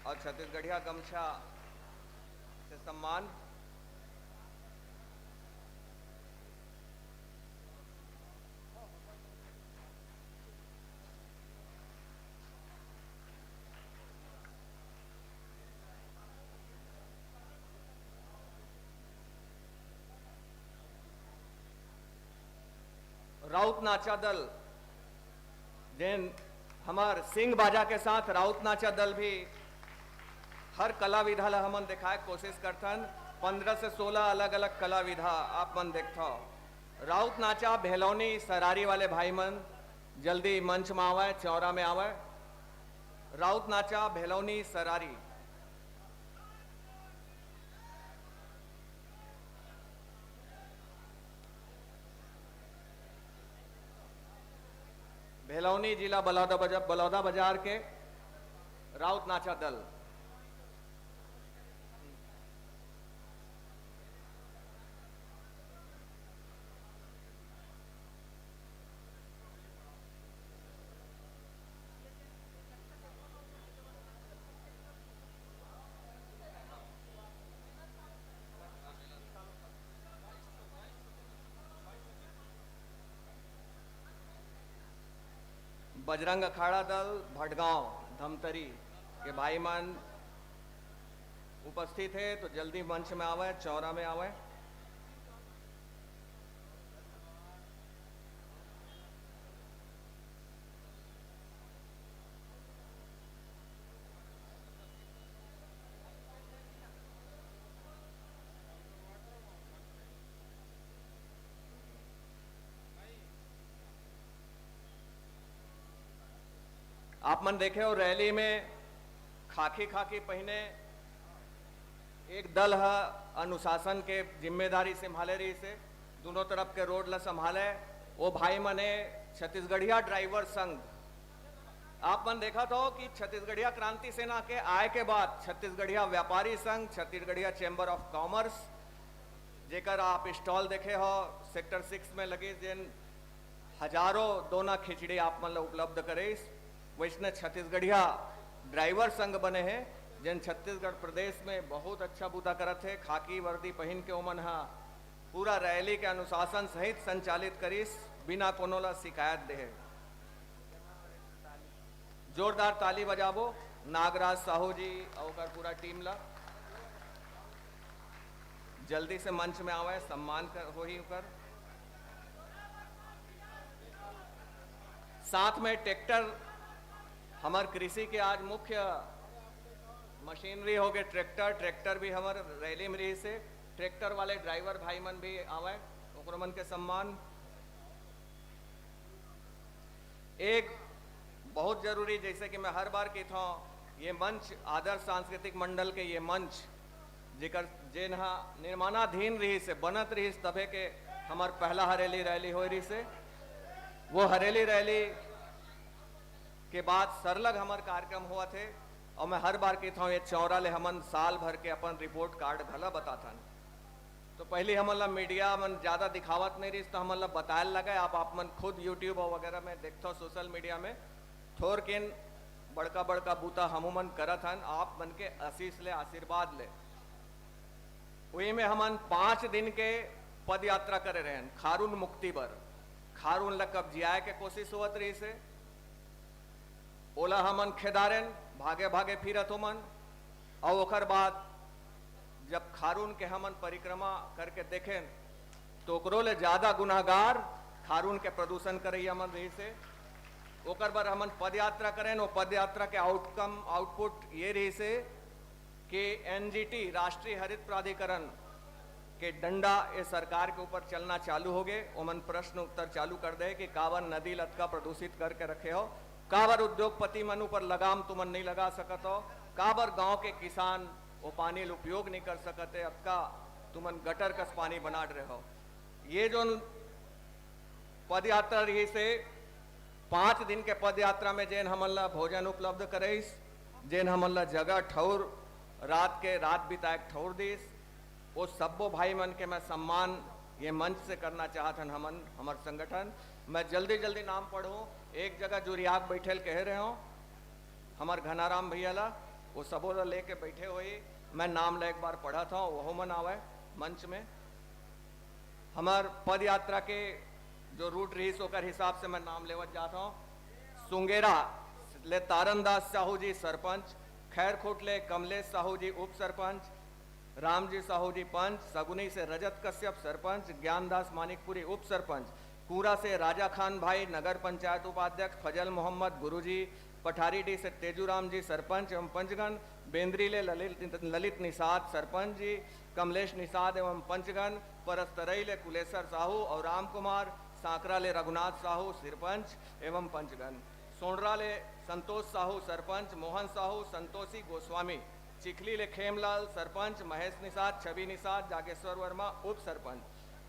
और छत्तीसगढ़िया गमछा से सम्मान। राउत नाचा दल जैन हमार सिंह बाजा के साथ राउत नाचा दल भी हर कला विधा ला हमन दिखाए कोशिश करथन। 15 से 16 अलग अलग कला विधा आप मन देखता। राउत नाचा भेलौनी सरारी वाले भाई मन जल्दी मंच में आवे, चौरा में आवे। राउत नाचा भेलौनी सरारी। भेलौनी जिला बलौदा बाजार के राउत नाचा दल। बजरंग अखाड़ा दल भटगांव धमतरी के भाई मन उपस्थित है, तो जल्दी मंच में आवे, चौरा में आवे। आप मन देखे हो रैली में खाकी पहने एक दल है अनुशासन के जिम्मेदारी संभाले रही से दोनों तरफ के रोड ला संभाले। वो भाई मने छत्तीसगढ़िया ड्राइवर संघ। आप मन देखा था कि छत्तीसगढ़िया क्रांति सेना के आय के बाद छत्तीसगढ़िया व्यापारी संघ, छत्तीसगढ़िया चैम्बर ऑफ कॉमर्स जेकर आप स्टॉल देखे हो सेक्टर 6 में लगे जिन हजारों दोना खिचड़ी आप मतलब उपलब्ध करे वैष्णव छत्तीसगढ़िया ड्राइवर संघ बने हैं जिन छत्तीसगढ़ प्रदेश में बहुत अच्छा बूता करत है। खाकी वर्दी पहन के ओमन हा पूरा रैली के अनुशासन सहित संचालित करीस बिना कोनो ला शिकायत दे। जोरदार ताली बजाबो नागराज साहू जी और पूरा टीम ला। जल्दी से मंच में आवे, सम्मान कर हो ही कर। साथ में ट्रैक्टर हमार कृषि के आज मुख्य मशीनरी हो गए ट्रैक्टर भी हमारे रैली में रही से ट्रैक्टर वाले ड्राइवर भाई मन भी आवे ओकरो मन के सम्मान। एक बहुत जरूरी जैसे कि मैं हर बार कहता हूँ ये मंच आदर्श सांस्कृतिक मंडल के ये मंच जेकर जेनहा निर्माणाधीन रही से बनत रही तबे के हमार पहला हरेली रैली हो रही से वो हरेली रैली के बाद सरलग हमार कार्यक्रम हुआ थे। और मैं हर बार कहता हूँ ये चौरा ले हमन साल भर के अपन रिपोर्ट कार्ड भला बताता। तो पहले हमला मीडिया मन ज्यादा दिखावत नहीं रही तो हमला बताए लगा आप मन खुद यूट्यूब और वगैरह में देखते हो सोशल मीडिया में थोर किन बड़का बड़का बूता हमू मन करत हन आप मन के आशीष ले आशीर्वाद ले। वही में हमन 5 दिन के पद यात्रा करे रहे खारून मुक्ति बर खारून ला कब्जियाए के कोशिश होत रही से ओला हमन खेदारेन भागे भागे फिरत हो मन और ओकर बाद जब खारून के हमन परिक्रमा करके देखें तो ओकरो ले ज्यादा गुनाहगार खारून के प्रदूषण करैया मन रही से ओकर बार हमन पद यात्रा करें वो पद यात्रा के आउटपुट ये रही से कि एनजीटी राष्ट्रीय हरित प्राधिकरण के डंडा ये सरकार के ऊपर चलना चालू हो गए। ओमन प्रश्न उत्तर चालू कर दे कि काबर नदी लतका प्रदूषित करके रखे हो, काबर उद्योगपति मन ऊपर लगाम तुमन नहीं लगा सकत हो, काबर गांव के किसान वो पानी उपयोग नहीं कर सकते, अब का तुमन गटर कस पानी बना रहे हो। ये जो पद यात्रा रही से 5 दिन के पद यात्रा में जेन हमन ला भोजन उपलब्ध करेस, जेन हमन ला जगह ठौर रात बिताए ठौर दिस, वो सब्बो भाई मन के मैं सम्मान ये मंच से करना चाहत हमन हमार संगठन। मैं जल्दी जल्दी नाम पढ़ूं, एक जगह जुरियाग बैठल कह रहे हो हमार घनाराम भैया ला वो सबो ला लेके बैठे हुए मैं नाम ला एक बार पढ़ा था वह मन आवे मंच में। हमार पद यात्रा के जो रूट रही ओकर हिसाब से मैं नाम लेवत जाता हूँ। सुंगेरा ले तारनदास साहू जी सरपंच, खैरखोट ले कमलेश साहू जी उप सरपंच, रामजी साहू जी पंच, सगुनी से रजत कश्यप सरपंच, ज्ञानदास मानिकपुरी उप सरपंच, कूरा से राजा खान भाई नगर पंचायत उपाध्यक्ष, फजल मोहम्मद गुरुजी, पठारीडी से तेजूराम जी सरपंच एवं पंचगण, बेंद्री ले ललित निषाद सरपंच जी, कमलेश निषाद एवं पंचगण, परस्तरई ले कुलेश्वर साहू और राम कुमार, सांकरा ले रघुनाथ साहू सरपंच एवं पंचगण, सोनरा ले संतोष साहू सरपंच, मोहन साहू, संतोषी गोस्वामी, चिखली ले खेमलाल सरपंच, महेश निषाद, छवि निषाद, जागेश्वर वर्मा उप सरपंच,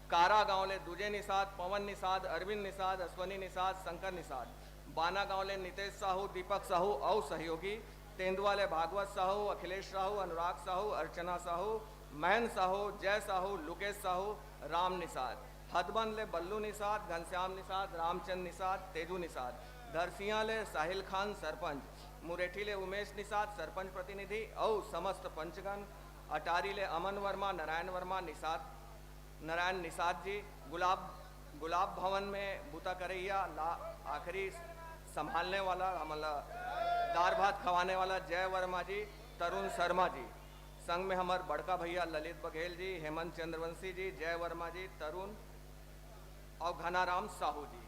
कारा गांव ले दूजे निषाद, पवन निषाद, अरविंद निषाद, अश्वनी निषाद, शंकर निषाद, बाना गांव ले नितेश साहू, दीपक साहू और सहयोगी, तेंदुआ ले भागवत साहू, अखिलेश साहू, अनुराग साहू, अर्चना साहू, महन साहू, जय साहू, लुकेश साहू, राम निषाद, हदबन ले बल्लू निषाद, घनश्याम निषाद, रामचंद निषाद, तेजू निषाद, धरसिया ले साहिल खान सरपंच, मुरेठी ले उमेश निषाद सरपंच प्रतिनिधि और समस्त पंचगण, अटारी ले अमन वर्मा, नारायण वर्मा, नारायण निषाद जी, गुलाब भवन में बूता करैया आखिरी संभालने वाला हमारा दार भात खवाने वाला जय वर्मा जी, तरुण शर्मा जी, संग में हमारे बड़का भैया ललित बघेल जी, हेमंत चंद्रवंशी जी, जय वर्मा जी, तरुण और घनाराम साहू जी।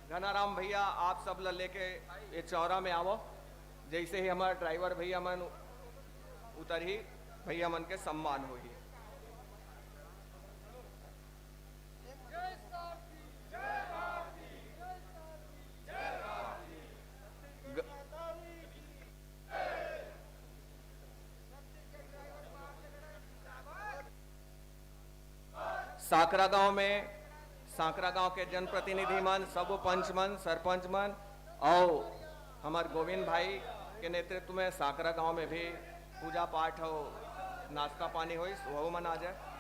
घनाराम भैया आप सब ला लेके ये चौरा में आवो, जैसे ही हमारा ड्राइवर भैया मन उतर ही भैया मन के सम्मान हो ही। सांकरा गांव के जनप्रतिनिधि मन, सब पंच मन, सरपंच मन और हमारे गोविंद भाई के नेतृत्व में सांकरा गांव में भी पूजा पाठ हो नाश्ता पानी होई वह मन आ जाए।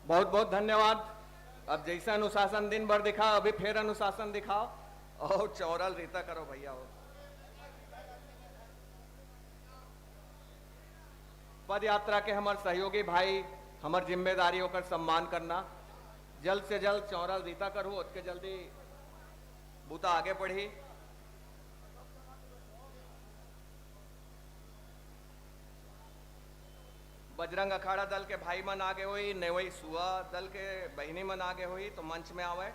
बहुत बहुत धन्यवाद। अब जैसा अनुशासन दिन भर दिखा, अभी फिर अनुशासन दिखाओ और चौरल रीता करो भैया। हो पद यात्रा के हमारे सहयोगी भाई, हमार जिम्मेदारी होकर सम्मान करना। जल्द से जल्द चौरल रीता करू, उसके जल्दी बूता आगे बढ़ी। बजरंग अखाड़ा दल के भाई मन आगे हुई, नेवई सुआ दल के बहनी मन आगे हुई, तो मंच में आवे।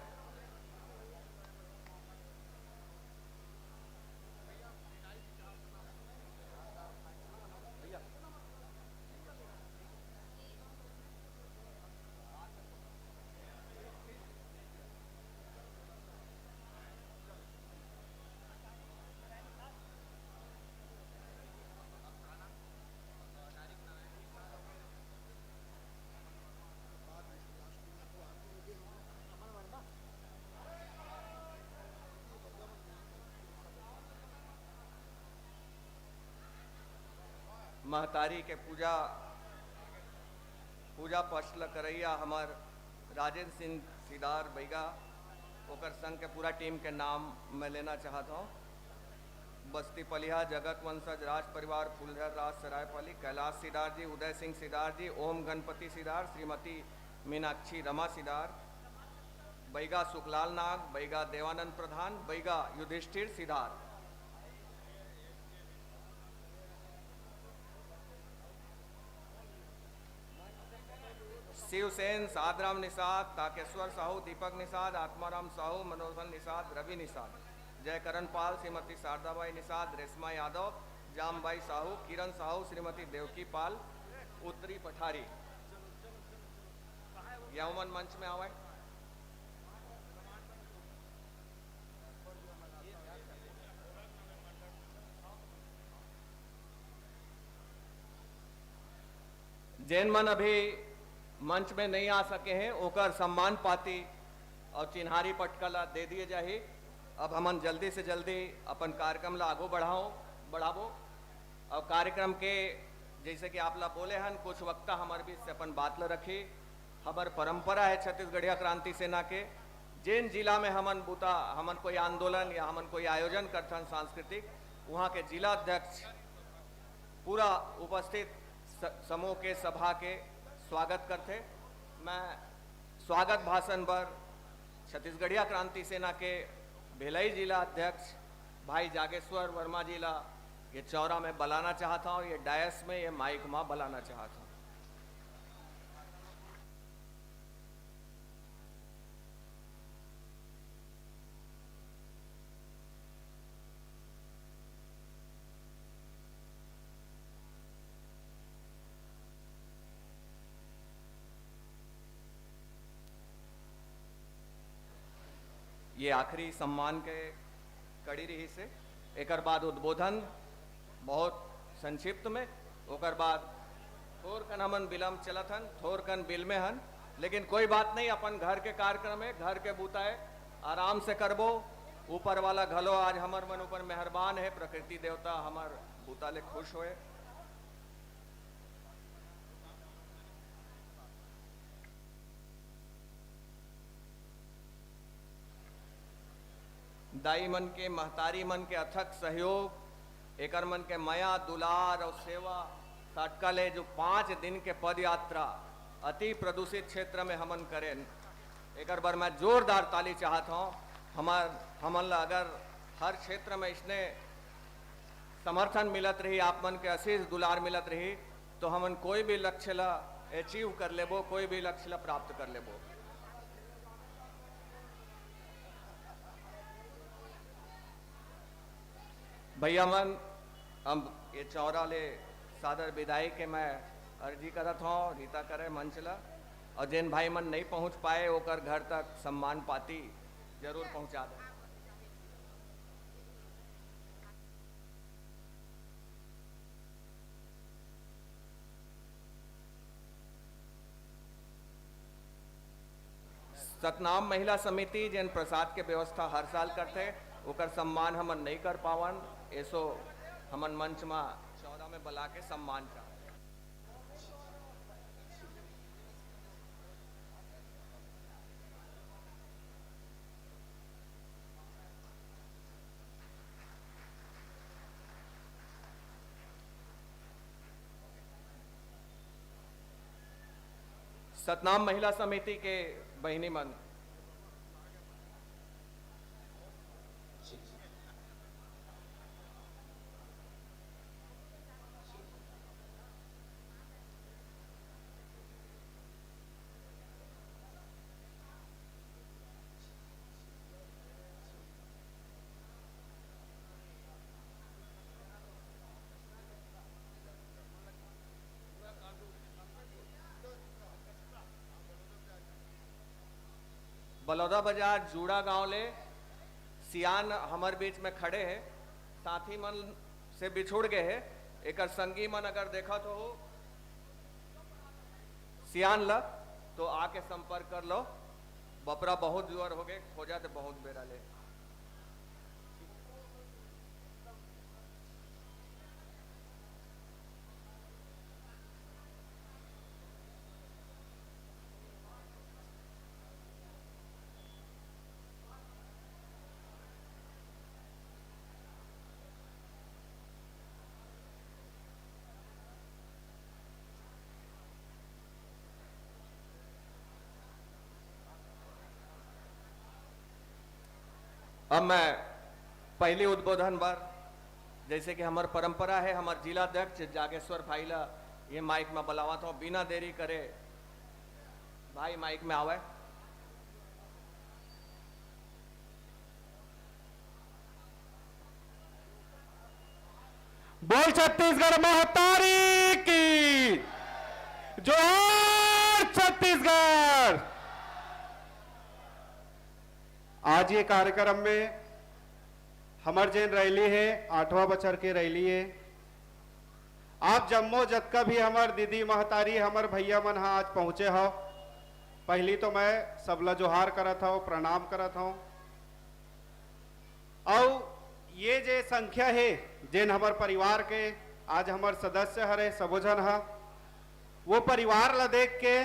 महतारी के पूजा पशल करैया हमार राजेंद्र सिंह सीदार बैगा, ओकर संघ के पूरा टीम के नाम मैं लेना चाहता हूँ। बस्ती पलिया जगत वंशज राज परिवार फुलझर राज सरायपली, कैलाश सीदार जी, उदय सिंह सीदार जी, ओम गणपति सीदार, श्रीमती मीनाक्षी रमा सीदार, बैगा सुखलाल नाग, बैगा देवानंद प्रधान, बैगा युधिष्ठिर सीदार। शिवसेन, सादराम निषाद, ताकेश्वर साहू, दीपक निषाद, आत्माराम साहू, मनोहर निषाद, रवि निषाद, जयकरण पाल, श्रीमती शारदाबाई निषाद, रेशमा यादव, जामबाई साहू, किरण साहू, श्रीमती देवकी पाल, उत्तरी पठारी। यौमन मंच में आवे। जैन मन अभी मंच में नहीं आ सके हैं, ओकर सम्मान पाती और चिन्हारी पटकला दे दिए जाही। अब हमन जल्दी से जल्दी अपन कार्यक्रम ला आगो बढ़ाबो। और कार्यक्रम के जैसे कि आप ला बोले हन, कुछ वक्ता हमारे बीच से अपन बात ला रखी। हमार परंपरा है छत्तीसगढ़िया क्रांति सेना के, जिन जिला में हमन कोई आंदोलन या हमन कोई आयोजन करथन सांस्कृतिक, वहाँ के जिला अध्यक्ष पूरा उपस्थित समूह के सभा के स्वागत करते। मैं स्वागत भाषण पर छत्तीसगढ़िया क्रांति सेना के भिलाई जिला अध्यक्ष भाई जागेश्वर वर्मा जी ला ये चौरा में बुलाना चाहता हूँ, ये डायस में, ये माइक में बुलाना चाहता हूँ। ये आखिरी सम्मान के कड़ी रही से, एकर बाद उद्बोधन बहुत संक्षिप्त में, ओकर बाद थोर कन हमन विलम्ब चलत हन, थोर कन बिल में हन, लेकिन कोई बात नहीं, अपन घर के कार्यक्रम है, घर के बूताए आराम से करबो। ऊपर वाला घलो आज हमर मन ऊपर मेहरबान है, प्रकृति देवता हमार बूता ले खुश होए। दाई मन के, महतारी मन के अथक सहयोग, एकर मन के माया दुलार और सेवा साटका ले जो 5 दिन के पद यात्रा अति प्रदूषित क्षेत्र में हमन करें, एकर बार मैं जोरदार ताली चाहता हूँ। हमन ला अगर हर क्षेत्र में इसने समर्थन मिलत रही, आप मन के असीस दुलार मिलत रही, तो हमन कोई भी लक्ष्य ला अचीव कर लेबो, कोई भी लक्ष्य ला प्राप्त कर लेबो। भैया मन हम ये चौरा ले सादर विदाई के मैं अर्जी करत हूँ रीता करे मंच ला, और जिन भाई मन नहीं पहुँच पाए ओकर घर तक सम्मान पाती जरूर पहुँचा दे। सतनाम महिला समिति जिन प्रसाद के व्यवस्था हर साल करते ओकर सम्मान हमन नहीं कर पावन, ऐसो हमन मंच में चौरा में बुला के सम्मान कर। सतनाम महिला समिति के बहिनी मन बलौदा बाजार जूड़ा गांव ले सियान हमार बीच में खड़े हैं, साथी मन से बिछुड़ गए हैं। एक संगी मन अगर देखा तो हो सियान ला तो आके संपर्क कर लो, बपरा बहुत जोर हो गए खोजा तो बहुत बेरा ले। अब मैं पहले उद्बोधन बार जैसे कि हमार परंपरा है, हमार जिला अध्यक्ष जागेश्वर भाई ला ये माइक में बुलावा था, बिना देरी करे भाई माइक में आवे। बोल छत्तीसगढ़ महतारी की जोहार छत्तीसगढ़। आज ये कार्यक्रम में हमार जैन रैली है 8वां बछर के रैली है। आप जम्मो जतका भी हमार दीदी महतारी हमार भैया मन आज पहुंचे हो, पहली तो मैं सबला जोहार करत हूं, प्रणाम करत हूं। और ये जे संख्या है जिन हमार परिवार के आज हमार सदस्य हरे सबो जन हा, वो परिवार ला देख के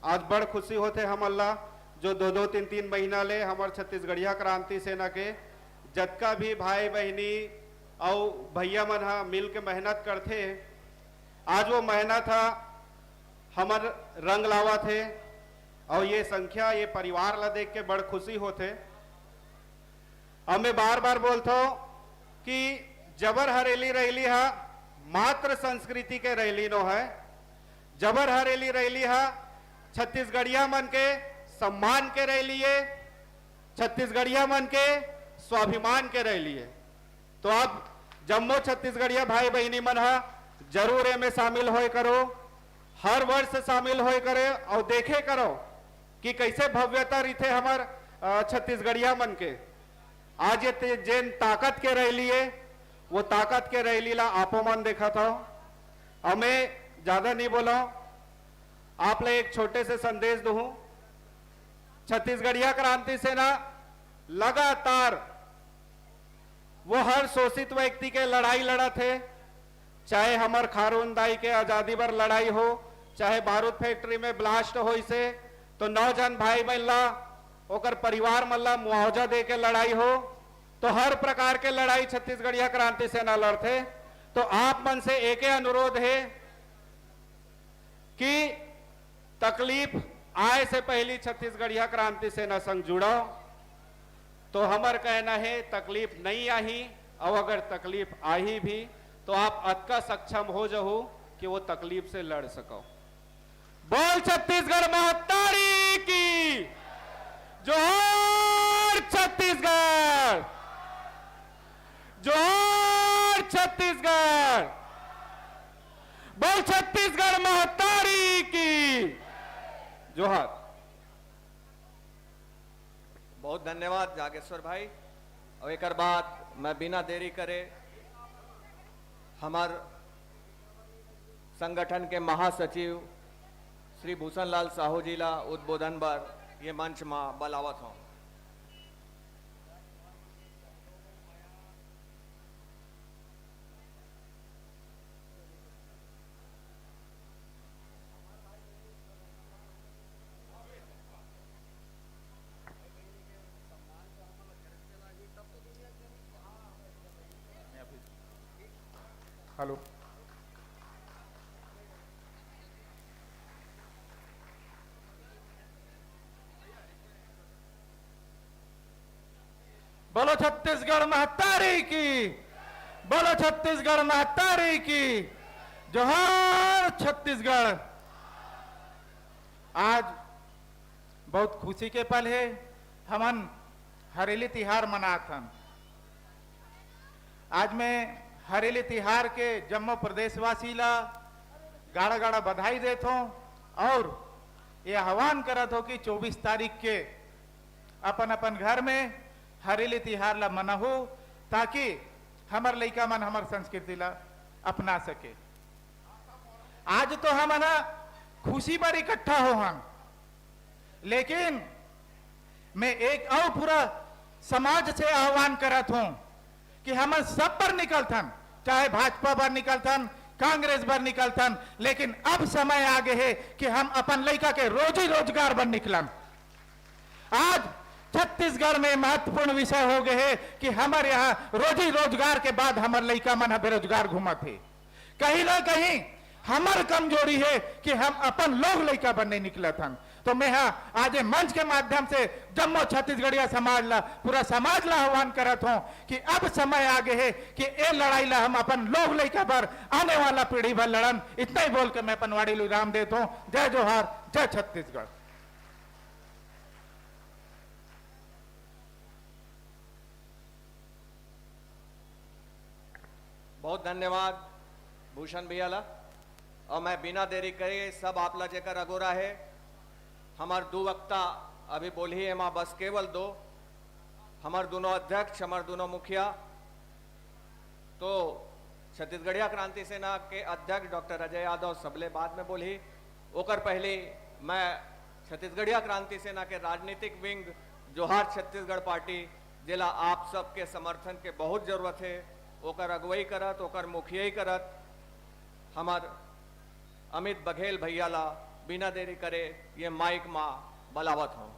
आज बड़ खुशी होते हम अल्लाह जो 2-2, 3-3 महीना ले हमार छत्तीसगढ़िया क्रांति सेना के जतका भी भाई बहनी और भैया मन हा मिल के मेहनत करते, आज वो मेहनत हा हमार रंग लावा थे। और ये संख्या ये परिवार ला देख के बड़ खुशी होते। अब मैं बार बार बोलता हूं कि जबर हरेली रैली हा मात्र संस्कृति के रैली नो है, जबर हरेली रैली हा छत्तीसगढ़िया मन के सम्मान के रैली है, छत्तीसगढ़िया मन के स्वाभिमान के रैली है। तो अब जम्मो छत्तीसगढ़िया भाई बहनी मन हा जरूर में शामिल होए करो, हर वर्ष शामिल होए करे और देखे करो कि कैसे भव्यता रीते हमार छत्तीसगढ़िया मन के। आज ये जेन ताकत के रैली है वो ताकत के रैली ला आपो मन देखा था। और मैं ज्यादा नहीं बोला, आप ले एक छोटे से संदेश दूं। छत्तीसगढ़िया क्रांति सेना लगातार वो हर शोषित व्यक्ति के लड़ाई लड़ा थे, चाहे हमार खारूनदाई के आजादी पर लड़ाई हो, चाहे बारूद फैक्ट्री में ब्लास्ट हो, इसे तो 9 जन भाई बहला ओकर परिवार मल्ला मुआवजा दे के लड़ाई हो, तो हर प्रकार के लड़ाई छत्तीसगढ़िया क्रांति सेना लड़ते। तो आप मन से एक ही अनुरोध है कि तकलीफ आए से पहली छत्तीसगढ़िया क्रांति सेना संग जुड़ो। तो हमार कहना है तकलीफ नहीं आई, और अगर तकलीफ आई भी तो आप अतका सक्षम हो जाओ कि वो तकलीफ से लड़ सको। बोल छत्तीसगढ़ महतारी की जोहार, छत्तीसगढ़ जोहार। छत्तीसगढ़, बोल छत्तीसगढ़ महतारी की जोहार। बहुत धन्यवाद जागेश्वर भाई। और एक बाद मैं बिना देरी करे हमार संगठन के महासचिव श्री भूषण लाल साहू जी ला उद्बोधन बर ये मंच में बुलावत हूं। हेलो, बोलो छत्तीसगढ़ महतारी की, बोलो छत्तीसगढ़ महतारी की जोहार छत्तीसगढ़। आज बहुत खुशी के पल है, हमन हरेली तिहार मनाथन। आज मैं हरेली तिहार के जम्मू प्रदेशवासी ला गाड़ा गाड़ा बधाई देता हूं और ये आह्वान करत हो कि 24 तारीख के अपन अपन घर में हरेली तिहार ला मनाहू, ताकि हमार लइका मन हमार संस्कृति ला अपना सके। आज तो हम ना खुशी पर इकट्ठा हो हम, लेकिन मैं एक और पूरा समाज से आह्वान करत हूं कि हम सब पर निकलथन, चाहे भाजपा पर निकलथन, कांग्रेस पर निकलथन, लेकिन अब समय आगे है कि हम अपन लइका के रोजी रोजगार पर निकलन। आज छत्तीसगढ़ में महत्वपूर्ण विषय हो गए है कि हमारे यहाँ रोजी रोजगार के बाद हमारे लइका मन बेरोजगार घूमत है। कहीं ना कहीं हमार कमजोरी है कि हम अपन लोग लइका बनने निकलत हन। तो मैं आज मंच के माध्यम से जम्मू छत्तीसगढ़िया समाज ला, पूरा समाज ला आह्वान करत हूं कि अब समय आगे है कि ये लड़ाई ला हम अपन लोग लइका पर, आने वाला पीढ़ी पर लड़न। इतना ही बोल के मैं अपन वाड़ी विराम देता हूं। जय जोहार, जय छत्तीसगढ़। बहुत धन्यवाद भूषण भैया ला। और मैं बिना देरी करे सब आप ला जेकर अगोरा है, हमार दो वक्ता अभी बोली है मां, बस केवल दो। हमार दोनों अध्यक्ष, हमार दोनों मुखिया, तो छत्तीसगढ़िया क्रांति सेना के अध्यक्ष डॉक्टर अजय यादव सबले बाद में बोली। ओकर पहले मैं छत्तीसगढ़िया क्रांति सेना के राजनीतिक विंग जोहार छत्तीसगढ़ पार्टी, जिला आप सबके समर्थन के बहुत जरूरत है, ओकर अगुवाई करत, ओकर मुखियाई करत हमार अमित बघेल भैया ला बिना देरी करे ये माइक मां बलावत हूं।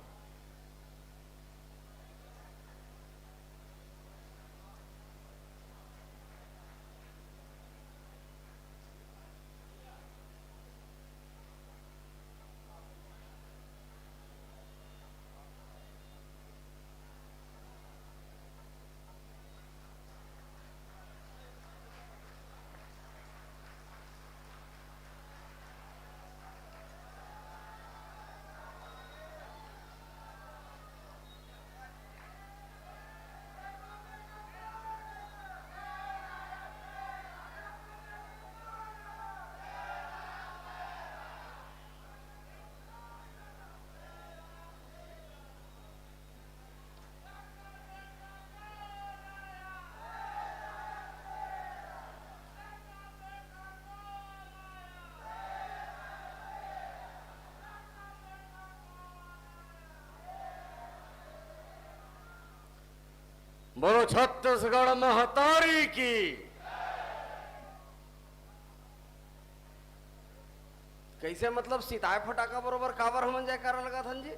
बोलो छत्तीसगढ़ महतारी की। कैसे मतलब सिताए फटाका बरोबर काबर हमन जाए कारण लगा थन जी?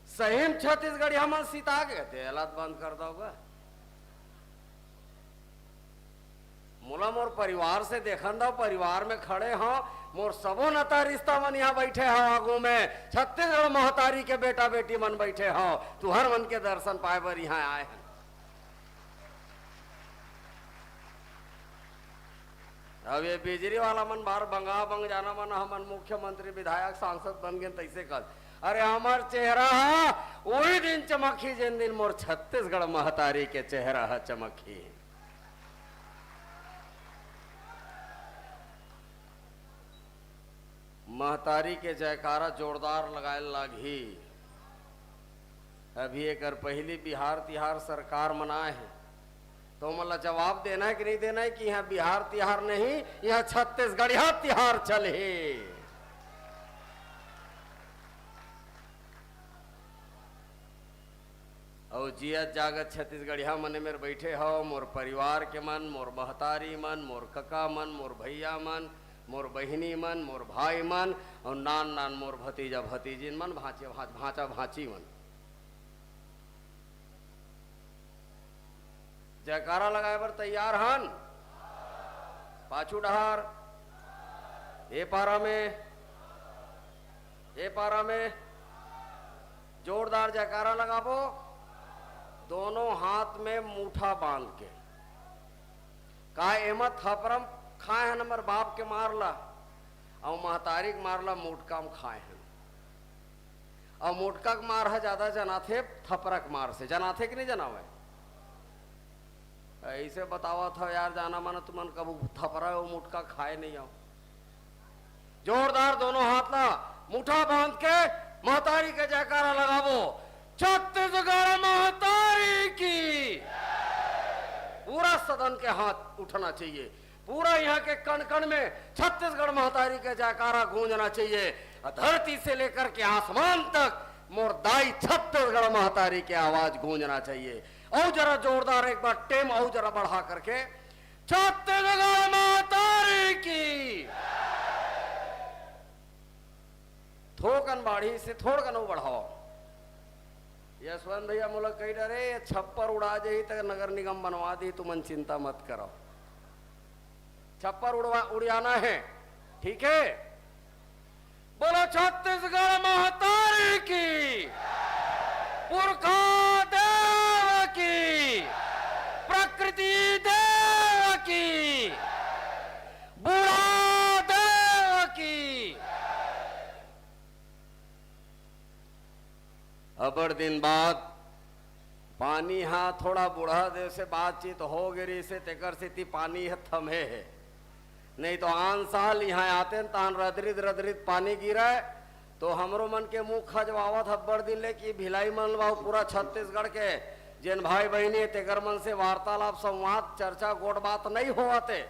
सही में छत्तीसगढ़ हमन सिता गए थे, हालात बंद कर दोगा। मोला मोर परिवार से देखन दो, परिवार में खड़े हो मोर सबो नता रिश्ता मन यहाँ बैठे हो, आगू में छत्तीसगढ़ महतारी के बेटा बेटी मन बैठे हो, तुहर मन के दर्शन पाए बर यहाँ आए हैं। अब ये बिजली वाला मन बाहर बंगा बंग जाना मन हमन मुख्यमंत्री विधायक सांसद बन गए तैसे कर। अरे हमार चेहरा वही दिन चमकी जिन दिन मोर छत्तीसगढ़ महतारी के चेहरा चमकी। महतारी के जयकारा जोरदार लगाए लागी। अभी एक पहली बिहार तिहार सरकार मनाए है, तो मतलब जवाब देना है कि नहीं देना है कि यहाँ बिहार तिहार नहीं, यहाँ छत्तीसगढ़िया तिहार चले। और जियत जागत छत्तीसगढ़िया मने मेरे बैठे हो, मोर परिवार के मन, मोर महतारी मन, मोर कका मन, मोर भैया मन, मोर बहिनी मन, मोर भाई मन, और नान नान मोर भतीजा भतीजिन मन, भांचा भांची मन। जयकारा लगाए बर तैयार हन? पाछू डहार ए पारा में जोरदार जयकारा लगाबो। दोनों हाथ में मुठा बांध के का एमत थपरम खाए हैं नंबर बाप के मारला और महतारी के मारला मुटका में खाए हैं। और मुटका के मार है ज्यादा जनाथे थपरक मार से, जनाथे कि नहीं जनावे? ऐसे बतावा था यार, जाना माना तुमन कब थपरा हो मुटका खाए नहीं आओ। जोरदार दोनों हाथ ला मुठा बांध के महतारी के जयकारा लगावो। छत्तीसगढ़ महतारी की। पूरा सदन के हाथ उठना चाहिए, पूरा यहाँ के कण कण में छत्तीसगढ़ महतारी के जयकारा गूंजना चाहिए। धरती से लेकर के आसमान तक मोरदाई छत्तीसगढ़ महतारी की आवाज गूंजना चाहिए। और जरा जोरदार एक बार टेम और जरा बढ़ा करके छत्तीसगढ़ महतारी की। थोकन बाढ़ी से थोड़कन बढ़ाओ। यशवंत भैया मोला कही डरे छप्पर उड़ा जाही तक नगर निगम बनवा दी, तुमन चिंता मत करो। छप्पर उड़ाना है, ठीक है? बोलो छत्तीसगढ़ महतारी की, पुरखा देव की, प्रकृति देव की, बूढ़ा देव की। अबर दिन बाद पानी हाँ थोड़ा बूढ़ा देव से बातचीत हो गिरी से तेकर से पानी है थमे है, नहीं तो आन साल यहाँ आते तान रदरित रदरित पानी गिरा तो हमरो मन के मुंह खजवावत हब्बड़ दिन ले कि भिलाई मन बाहु पूरा छत्तीसगढ़ के जिन भाई बहनी तेकर मन से वार्तालाप संवाद चर्चा गोट बात नहीं होते।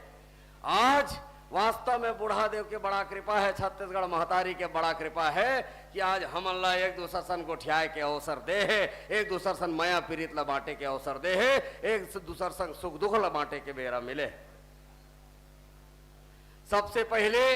आज वास्तव में बूढ़ा देव के बड़ा कृपा है, छत्तीसगढ़ महतारी के बड़ा कृपा है कि आज हमन ला एक दूसर सन गोठियाए के अवसर दे है, एक दूसर सन माया पीड़ित ला बांटे के अवसर दे है, एक दूसर संग सुख दुख ला बांटे के बेरा मिले। सबसे पहले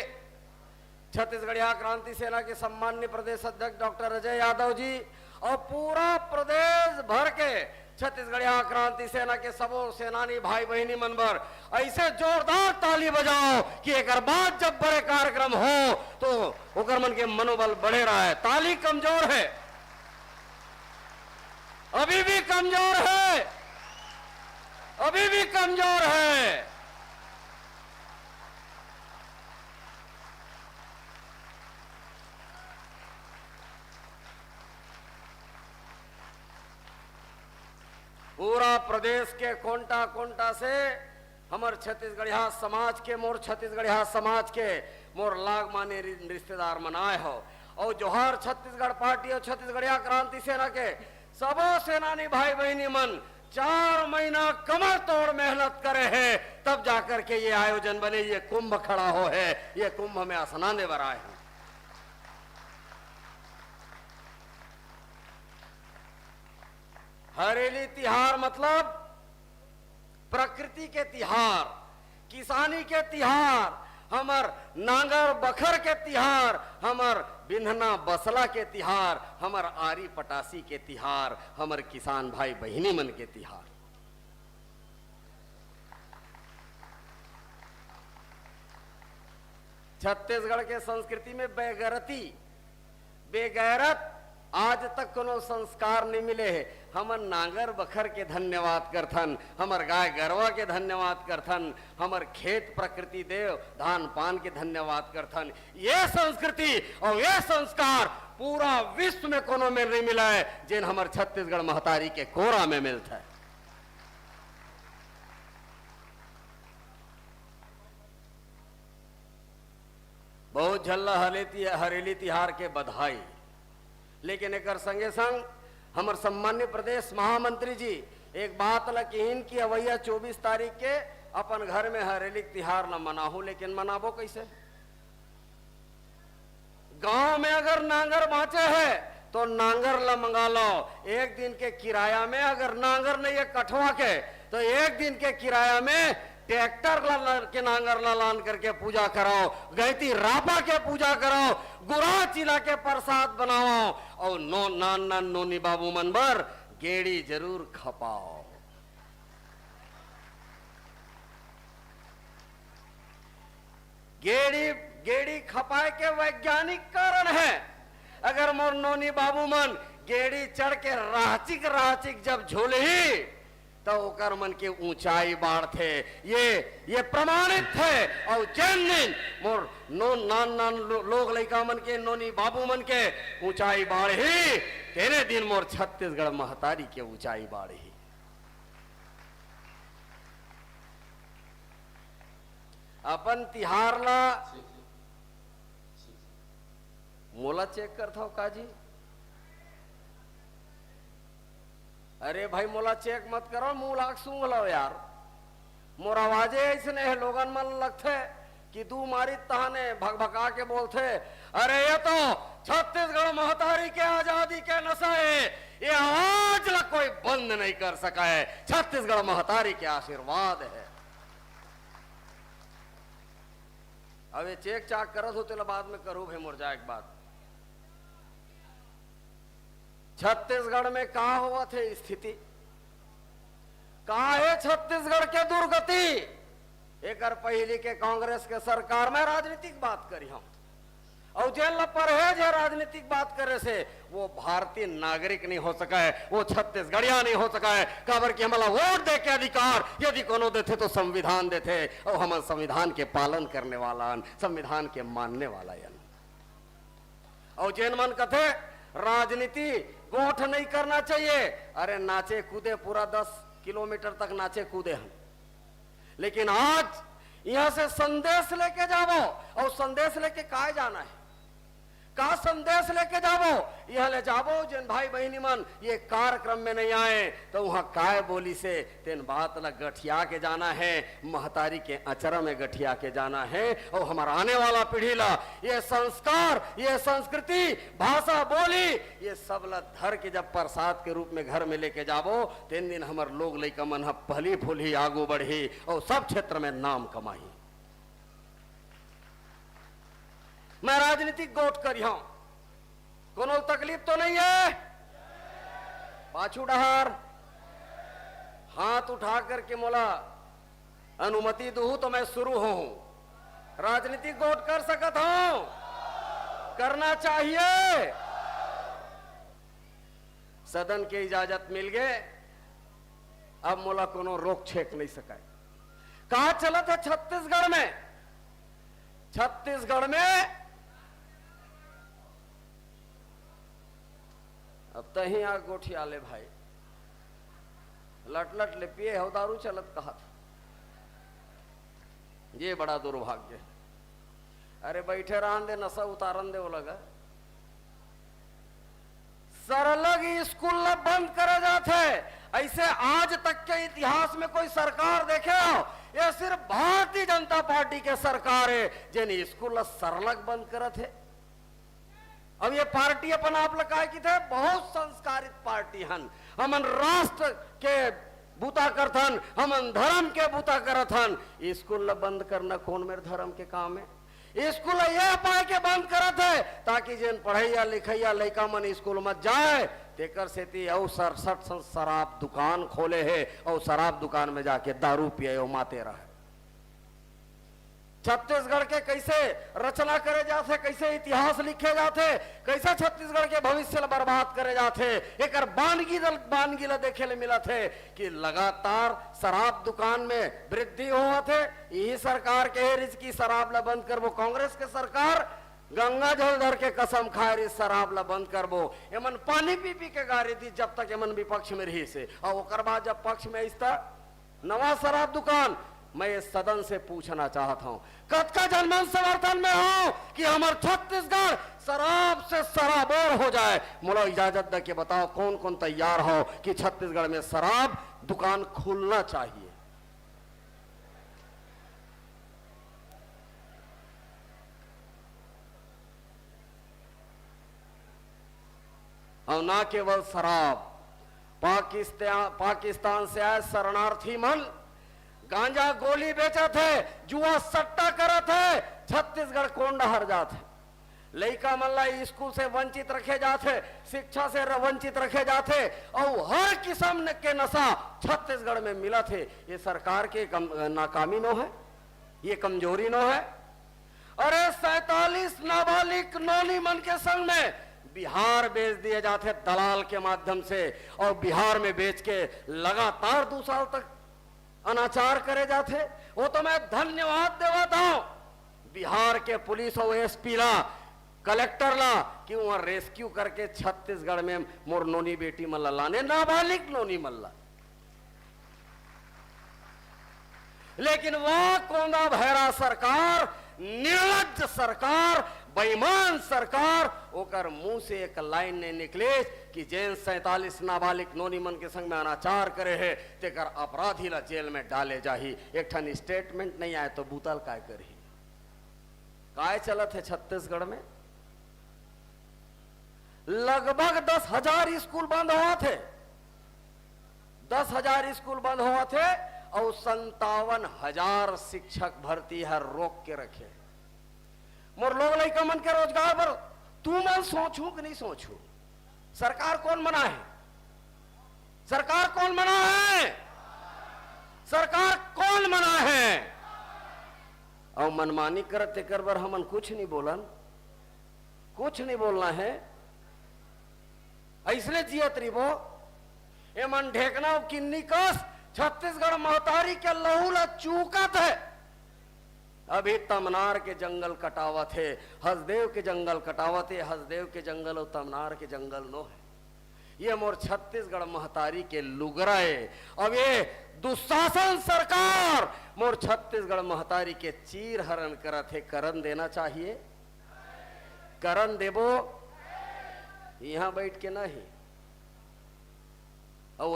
छत्तीसगढ़िया क्रांति सेना के सम्मान्य प्रदेश अध्यक्ष डॉक्टर अजय यादव जी और पूरा प्रदेश भर के छत्तीसगढ़िया क्रांति सेना के सबो सेनानी भाई बहनी मन पर ऐसे जोरदार ताली बजाओ कि एक बाद जब बड़े कार्यक्रम हो तो ओकर मन के मनोबल बढ़े रहा है। ताली कमजोर है, अभी भी कमजोर है, अभी भी कमजोर है। पूरा प्रदेश के कोंटा कोंटा से हमार छत्तीसगढ़िया समाज के मोर छत्तीसगढ़िया समाज के मोर लाग माने रिश्तेदार मनाए हो और जोहार छत्तीसगढ़ पार्टी और छत्तीसगढ़िया क्रांति सेना के सबो सेनानी भाई बहनी मन 4 महीना कमर तोड़ मेहनत करे हैं तब जाकर के ये आयोजन बने, ये कुंभ खड़ा हो है, ये कुंभ में स्नाने बर आए हैं। हरेली तिहार मतलब प्रकृति के तिहार, किसानी के तिहार, हमर नांगर बखर के तिहार, हमर बिन्हना बसला के तिहार, हमर आरी पटासी के तिहार, हमर किसान भाई बहिनी मन के तिहार। छत्तीसगढ़ के संस्कृति में बेगैरत आज तक कोनो संस्कार नहीं मिले है। हमर नांगर बखर के धन्यवाद करथन, हमर गाय गरवा के धन्यवाद करथन, हमर खेत प्रकृति देव धान पान के धन्यवाद करथन। ये संस्कृति और ये संस्कार पूरा विश्व में कोनो में नहीं मिला है जिन हमर छत्तीसगढ़ महतारी के कोरा में मिलता है। बहुत झल्ला हरेली तिहार के बधाई। लेकिन एक संगे संग हमार सम्मान्य प्रदेश महामंत्री जी एक बात लकीन की अवैया 24 तारीख के अपन घर में हरेली तिहार न मनाहू, लेकिन मनाबो कैसे? गांव में अगर नांगर बाँचे है तो नांगर ला मंगा लो, एक दिन के किराया में। अगर नांगर नहीं है कठवा के तो एक दिन के किराया में ट्रैक्टर के नांगर ला लान करके पूजा कराओ, गैती रापा के पूजा कराओ, गुरा चिला के प्रसाद बनाओ और नान नोनी बाबू मन बर गेड़ी जरूर खपाओ। गेड़ी खपाए के वैज्ञानिक कारण है। अगर मोर नोनी बाबू मन गेड़ी चढ़ के राचिक जब झोले ही तो ओकर मन के ऊंचाई बाढ़ थे, ये प्रमाणित है। और जैन दिन मोर नान लोग लड़का मन के नोनी बाबू मन के ऊंचाई बाढ़ ही, तेरे दिन मोर छत्तीसगढ़ महतारी के ऊंचाई बाढ़ ही। अपन तिहार ला मोला चेक करता हूं काजी? अरे भाई मोला चेक मत करो, मुंह लाग सूंघ लो यार। मोर आवाजे ऐसने है, लोगन मन लगते कि तू मारी तहाने भगभगा के बोलते। अरे ये तो छत्तीसगढ़ महतारी के आजादी के नशा है, ये आज ला कोई बंद नहीं कर सका है। छत्तीसगढ़ महतारी के आशीर्वाद है। अब ये चेक चाक करत हो तेला बाद में करू भाई मोर जाए बात। छत्तीसगढ़ में कहा हुआ थे स्थिति, कहा है छत्तीसगढ़ के दुर्गति। एक पहली के कांग्रेस के सरकार में राजनीतिक बात करी हम, और जेल परहेज है राजनीतिक बात करे से, वो भारतीय नागरिक नहीं हो सका है, वो छत्तीसगढ़िया नहीं हो सका है। काबर कि हमारा वोट दे के अधिकार यदि कोनो देते तो संविधान देते, और हम संविधान के पालन करने वाला, संविधान के मानने वाला। और जैन मन कथे राजनीति गोठ नहीं करना चाहिए। अरे नाचे कूदे पूरा 10 किलोमीटर तक नाचे कूदे हम, लेकिन आज यहां से संदेश लेके जाओ। और संदेश लेके काहे जाना है? का संदेश लेके जाओ? यह ले जाओ जिन भाई बहनी मन ये कार्यक्रम में नहीं आए तो वहां काय बोली से तेन बात ला गठिया के जाना है, महतारी के अचरा में गठिया के जाना है। और हमारा आने वाला पीढ़ी ला ये संस्कार, ये संस्कृति, भाषा, बोली, ये सब ला धर के जब प्रसाद के रूप में घर में लेके जाओ, तीन दिन हमार लोग लइका मन पहली फूली आगू बढ़ी और सब क्षेत्र में नाम कमाई। मैं राजनीतिक गोट करी हूं, कोनो तकलीफ तो नहीं है? पाछू डहार हाथ उठा करके मोला अनुमति दूं तो मैं शुरू हूं। राजनीतिक गोट कर सकत हूं, करना चाहिए। सदन के इजाजत मिल गए, अब मोला कोनो रोक छेक नहीं सका। कहा चलत है छत्तीसगढ़ में? छत्तीसगढ़ में अब तही आ गोठिया ले भाई, लट लट ले पिए हो दारू चलत कहा था। ये बड़ा दुर्भाग्य। अरे बैठे रहन दे, नशा उतारन दे। वो लगा सरलग स्कूल बंद करे जाते। ऐसे आज तक के इतिहास में कोई सरकार देखे हो? ये सिर्फ भारतीय जनता पार्टी के सरकार है जिन स्कूल सरलग बंद करत है। अब ये पार्टी अपन आप लगाए की थे, बहुत संस्कारित पार्टी हन। हमन राष्ट्र के बूता करथन, हमन धर्म के बूता करथन। स्कूल बंद करना कौन मेरे धर्म के काम है? स्कूल ये पाए के बंद करत है ताकि जिन पढ़ैया लिखैया लड़का मन स्कूल मत जाए, तेकर सेती और 67 शराब दुकान खोले है और शराब दुकान में जाके दारू पिए और माते रहे। छत्तीसगढ़ के कैसे रचना करे जाते, कैसे इतिहास लिखे जाते, कैसे छत्तीसगढ़ के भविष्य बर्बाद करे जाते, एक बानगी देखे ले मिला थे कि लगातार शराब दुकान में वृद्धि हुआ थे। यही सरकार के रिजकी शराब ला बंद करबो। कांग्रेस के सरकार गंगा जल धर के कसम खाए रही शराब ला बंद करबो। एमन पानी पी पी के गारी थी जब तक एमन विपक्ष में रही से, और ओकर बाद जब पक्ष में इस नवा शराब दुकान मैं इस सदन से पूछना चाहता हूं, कद का जनमन समर्थन में हो कि हमार छत्तीसगढ़ शराब से सराबोर हो जाए। मोला इजाजत दे के बताओ कौन कौन तैयार हो कि छत्तीसगढ़ में शराब दुकान खुलना चाहिए। और ना केवल शराब, पाकिस्तान से आए शरणार्थी मन गांजा गोली बेचा थे, जुआ सट्टा करा थे, छत्तीसगढ़ कौन डहर जाते, लड़का मल्ला स्कूल से वंचित रखे जाते, शिक्षा से वंचित रखे जाते और हर किस्म के नशा छत्तीसगढ़ में मिला थे। ये सरकार के नाकामी नो है, ये कमजोरी नो है। अरे 47 नाबालिग नौनी मन के संग में बिहार बेच दिए जाते दलाल के माध्यम से, और बिहार में बेच के लगातार 2 साल तक अनाचार करे जाते। वो तो मैं धन्यवाद देता हूं बिहार के पुलिस और एसपी ला, कलेक्टर ला कि वहां रेस्क्यू करके छत्तीसगढ़ में मोर नोनी बेटी मल्ला लाने, नाबालिग नोनी मल्ला। लेकिन वह कोंदा भैरा सरकार, निर्लज्ज सरकार, बेईमान सरकार, ओकर मुंह से एक लाइन नहीं निकले कि जैन 47 नाबालिग नोनी मन के संग में अनाचार करे है तेकर अपराधी ला जेल में डाले जाही। एक ठन स्टेटमेंट नहीं आए तो बूतल काय करही। काय चलत है छत्तीसगढ़ में? लगभग 10,000 स्कूल बंद हुआ थे, 10,000 स्कूल बंद हुआ थे और 57,000 शिक्षक भर्ती है रोक के रखे। मोर लोग लइका मन के रोजगार पर तू मन सोचू कि नहीं सोचू? सरकार कौन मना है? सरकार कौन मना है? सरकार कौन मना है? और मनमानी करते कर बर हमन कुछ नहीं बोलन, कुछ नहीं बोलना है। ऐसने जियत रिबो ए मन ढेकना किन्नी कस छत्तीसगढ़ महतारी के लहू ला चूकत है। अभी तमनार के जंगल कटावत है, हसदेव के जंगल कटावत है, हसदेव के जंगल और तमनार के जंगल नो है। ये मोर छत्तीसगढ़ महतारी के लुगराए। अब ये दुशासन सरकार मोर छत्तीसगढ़ महतारी के चीर हरण करत है। करन देना चाहिए? करन देबो? यहां बैठ के नहीं। और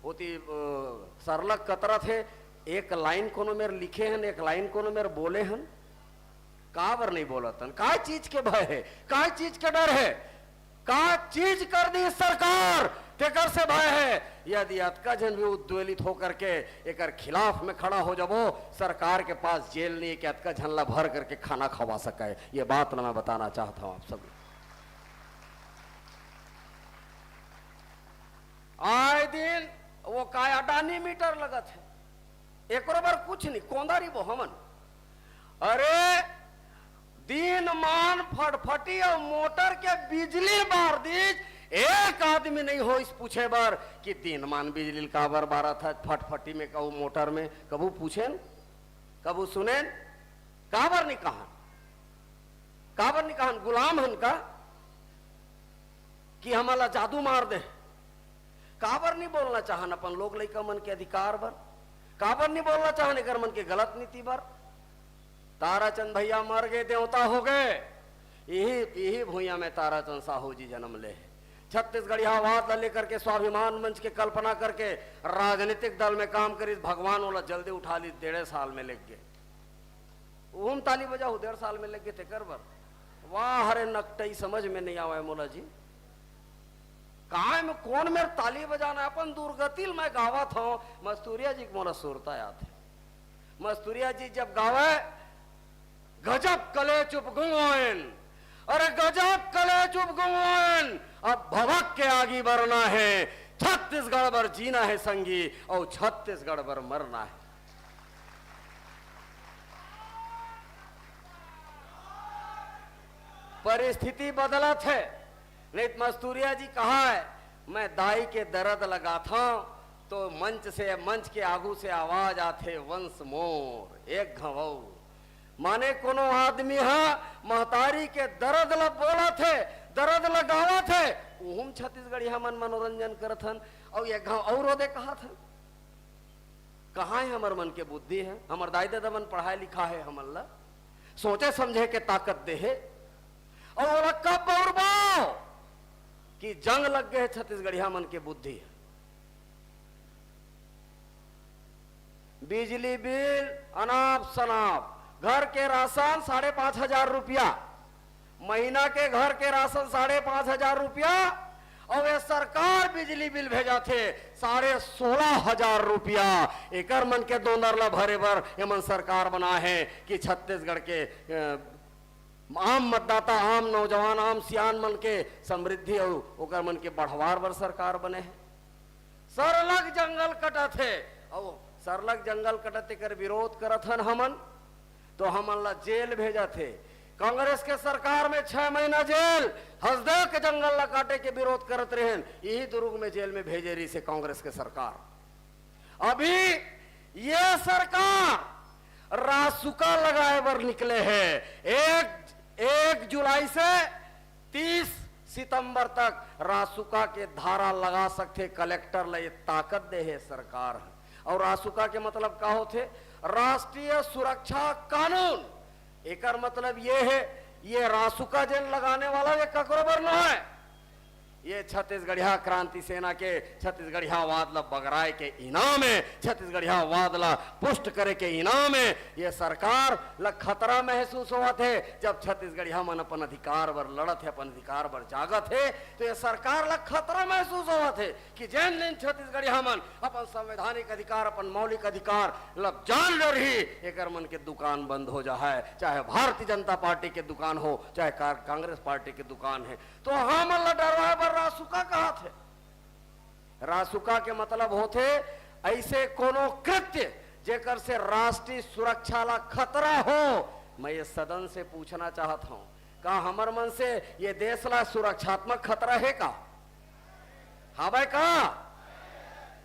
होती सरलग कतरत है। एक लाइन कोनो मेरे लिखे हैं, एक लाइन कोनो मेरे बोले हैं। काबर नहीं बोलतन? का चीज के भय है? का चीज के डर है? का चीज कर दी सरकार तेकर से भय है? यदि अतका जन भी उद्वेलित होकर के एकर खिलाफ में खड़ा हो जाबो, सरकार के पास जेल नहीं है कि अतका झनला भर करके खाना खवा सके। ये बात ना मैं बताना चाहता हूं आप सब। आए दिन वो काय अडानी मीटर लगत है, एक बार कुछ नहीं कोंदारी वो हमन। अरे दिन मान फटफटी और मोटर के बिजली बार दीज, एक आदमी नहीं हो इस पूछे बार कि दिन मान बिजली काबर बारा था फटफटी में, कबू मोटर में, कबू पूछेन, कबू सुनेन, काबर नहीं कहा, काबर नहीं कहा गुलाम हन का कि हमारा जादू मार दे। काबर नहीं बोलना चाहन अपन लोग लइका मन के अधिकार बर? काबर नहीं बोलना चाहने कर मन के गलत नीति बर? ताराचंद भैया मर गए, देवता हो गए, यही भूया में ताराचंद साहू जी जन्म ले। छत्तीसगढ़ आवाज लेकर के स्वाभिमान मंच के कल्पना करके राजनीतिक दल में काम करी, भगवान वाला जल्दी उठा ली, 1.5 साल में लग गए। ओम ताली बजाओ, 1.5 साल में लग गए थे कर बर। वाह हरे नकटई, समझ में नहीं आवा मोला जी। कहा में कौन मेरे ताली बजाना? अपन दुर्गतिल मैं गावत हूं। मस्तूरिया जी मोला सुरता याद है। मस्तूरिया जी जब गावे, गजब कले चुप गुंगोन, अरे गजब कले चुप गुंगोन, अब भवक के आगे बढ़ना है, छत्तीसगढ़ पर जीना है संगी और छत्तीसगढ़ पर मरना है। परिस्थिति बदलत है। नहीं मस्तूरिया जी कहा है, मैं दाई के दर्द लगाता तो मंच के आगू से आवाज आते वंश मोर एक घवऊ। माने कोनो आदमी हा महतारी के दर्द ल बोला थे, दर्द लगावा थे, उहुम छत्तीसगढ़ी हमन मनोरंजन करथन और ये घाव और दे कहा था। कहाँ है हमर मन के बुद्धि है? हमर दाई दादा मन पढ़ाई लिखा है हमल्ला, सोचे समझे के ताकत दे है। और कब बौरबाओ कि जंग लग गए छत्तीसगढ़िया मन के बुद्धि है। बिजली बिल अनाप शनाप, घर के राशन 5,500 रुपया, महीना के घर के राशन 5,500 रुपया, और ये सरकार बिजली बिल भेजा थे 16,500 रुपया। एकर मन के दोनर ला भरे बर ये मन सरकार बना है कि छत्तीसगढ़ के आम मतदाता, आम नौजवान, आम सियान मन के समृद्धि और ओकर मन के बढ़वार बर सरकार बने है। सरलग जंगल कटत है, और सरलग जंगल कटत कर विरोध करत हन हमन, तो हमन ला जेल भेजा थे। कांग्रेस के सरकार में 6 महीना जेल, हसदेव के जंगल ला काटे के विरोध करत रहे, यही दुर्ग में जेल में भेजे रही से कांग्रेस के सरकार। अभी ये सरकार रासुका लगाए बर निकले हैं। 1 जुलाई से 30 सितंबर तक रासुका के धारा लगा सकते, कलेक्टर ला ये ताकत दे है सरकार। और रासुका के मतलब का होते? राष्ट्रीय सुरक्षा कानून। एकर मतलब ये है, ये रासुका जेल लगाने वाला ये ककरो बर न है, ये छत्तीसगढ़िया क्रांति सेना के छत्तीसगढ़िया वाद ला बगराए के इनाम है, छत्तीसगढ़िया वाद ला पुष्ट करे के इनाम है। ये सरकार ला खतरा महसूस होत है। जब छत्तीसगढ़िया मन अपन अधिकार बर लड़त है, अपन अधिकार बर जागत है, तो ये सरकार ला खतरा महसूस होत है कि जैन दिन छत्तीसगढ़िया मन अपन संवैधानिक अधिकार, अपन मौलिक अधिकार ला जान ले रही, एकर मन के दुकान बंद हो जाए, चाहे भारतीय जनता पार्टी के दुकान हो, चाहे कांग्रेस पार्टी के दुकान है। तो हम ला डरवाए बर रासुका कहा थे। रासुका के मतलब होते ऐसे कोनो कृत्य जेकर से राष्ट्रीय सुरक्षा ला खतरा हो। मैं ये सदन से पूछना चाहता हूं, का हमर मन से ये देश ला सुरक्षात्मक खतरा है का? हाँ भाई, का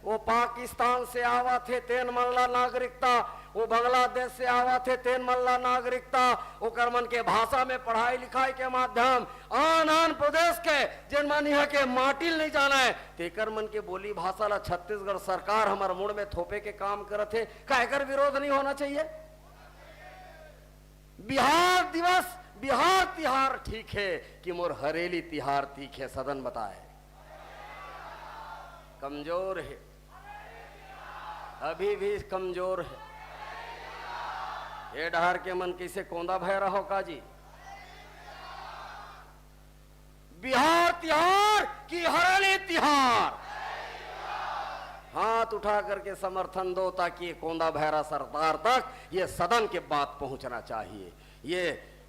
वो पाकिस्तान से आवा थे तेन मन ला नागरिकता, वो बांग्लादेश से आवा थे तेन मन ला नागरिकता, ओकर मन के भाषा में पढ़ाई लिखाई के माध्यम आन प्रदेश के जिन मन यहाँ के माटिल नहीं जाना है, तेकर मन के बोली भाषा ला छत्तीसगढ़ सरकार हमार मुड़ में थोपे के काम करत है। काहेकर विरोध नहीं होना चाहिए? बिहार दिवस, बिहार तिहार ठीक है कि मोर हरेली तिहार ठीक है? सदन बताए कमजोर है, अभी भी कमजोर है। ये डहर के मन कैसे कोंदा भय रहो का जी? बिहार तिहार की हरेली तिहार? हाथ उठा करके समर्थन दो ताकि ये कोंदा भैरा सरदार तक ये सदन के बात पहुंचना चाहिए।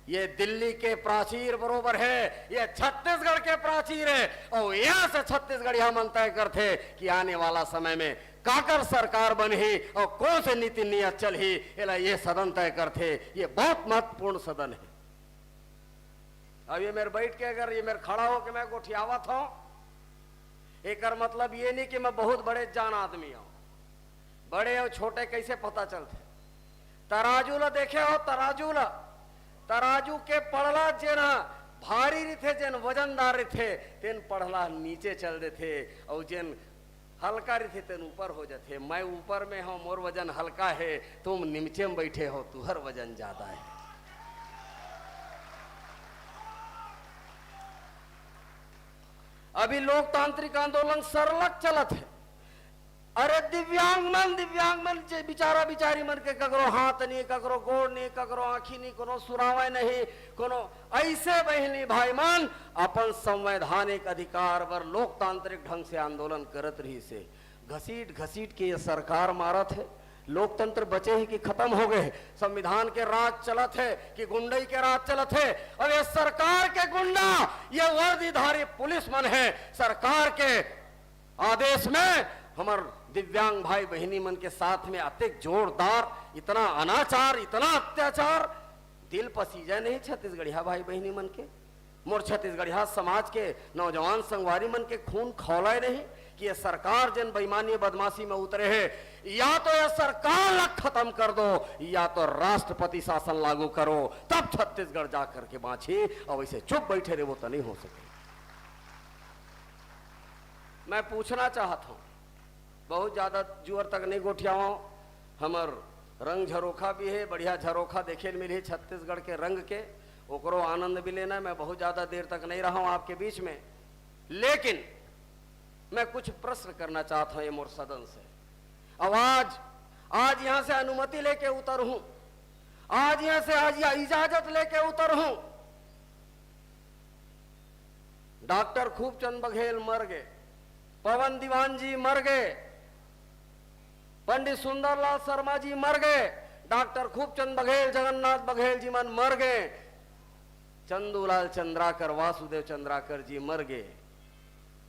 ये दिल्ली के प्राचीर बरोबर है, ये छत्तीसगढ़ के प्राचीर है, और यहां से छत्तीसगढ़िया मन तय करते कि आने वाला समय में काकर सरकार बनी और कौन से नीति नियत चल ही, ये सदन तय करते। ये बहुत महत्वपूर्ण सदन है। अब ये मेरे बैठ के, अगर ये मेरे खड़ा हो के मैं गोठियावत हूं, एक मतलब ये नहीं कि मैं बहुत बड़े जान आदमी हूं। बड़े और छोटे कैसे पता चलते? तराजू ला देखे हो? तराजू के पड़ला जेना भारी रहे, जेन वजनदार रहे, तेन पढ़ला नीचे चल देते, और जेन हल्का रहे तेन ऊपर हो जाते। मैं ऊपर में हूं, मोर वजन हल्का है, तुम नीचे में बैठे हो, तुहर वजन ज्यादा है। अभी लोकतांत्रिक आंदोलन सरलग चलत है। अरे दिव्यांग मन बिचारा बिचारी मन के ककरो हाथ नहीं, ककरो गोड़ नहीं, ककरो आंखी नहीं, कोनो सुनावे नहीं, कोनो ऐसे बहनी भाई मन अपन संवैधानिक अधिकार पर लोकतांत्रिक ढंग से आंदोलन करत रही से घसीट घसीट के ये सरकार मारत है। लोकतंत्र बचे ही कि खत्म हो गए? संविधान के राज चलत है कि गुंडई के राज चलत है? और ये सरकार के गुंडा, ये वर्दीधारी पुलिस मन है। सरकार के आदेश में हमार दिव्यांग भाई बहनी मन के साथ में अत्यधिक जोरदार इतना अनाचार, इतना अत्याचार, दिल पसीजा नहीं छत्तीसगढ़िया भाई बहनी मन के। मोर छत्तीसगढ़िया समाज के नौजवान संगवारी मन के खून खौलाए नहीं कि ये सरकार जन बेईमानी बदमाशी में उतरे है। या तो यह सरकार ला खत्म कर दो, या तो राष्ट्रपति शासन लागू करो, तब छत्तीसगढ़ जा करके बांची। और वैसे चुप बैठे रहे वो तो नहीं हो सके। मैं पूछना चाहता हूं, बहुत ज्यादा जोर तक नहीं गोठियाओ, हमर रंग झरोखा भी है, बढ़िया झरोखा देखे मिली छत्तीसगढ़ के रंग के, ओकरो आनंद भी लेना। मैं बहुत ज्यादा देर तक नहीं रहा हूं आपके बीच में, लेकिन मैं कुछ प्रश्न करना चाहता हूं ये मोर सदन से। अब आज यहां से अनुमति लेके उतर हूं, आज यहां से आज यह इजाजत लेके उतर हूं। डॉक्टर खूबचंद बघेल मर गए, पवन दीवान जी मर गए, पंडित सुंदरलाल शर्मा जी मर गए, डॉक्टर खूबचंद बघेल, जगन्नाथ बघेल जी मन मर गए, चंदूलाल चंद्राकर, वासुदेव चंद्राकर जी मर गए,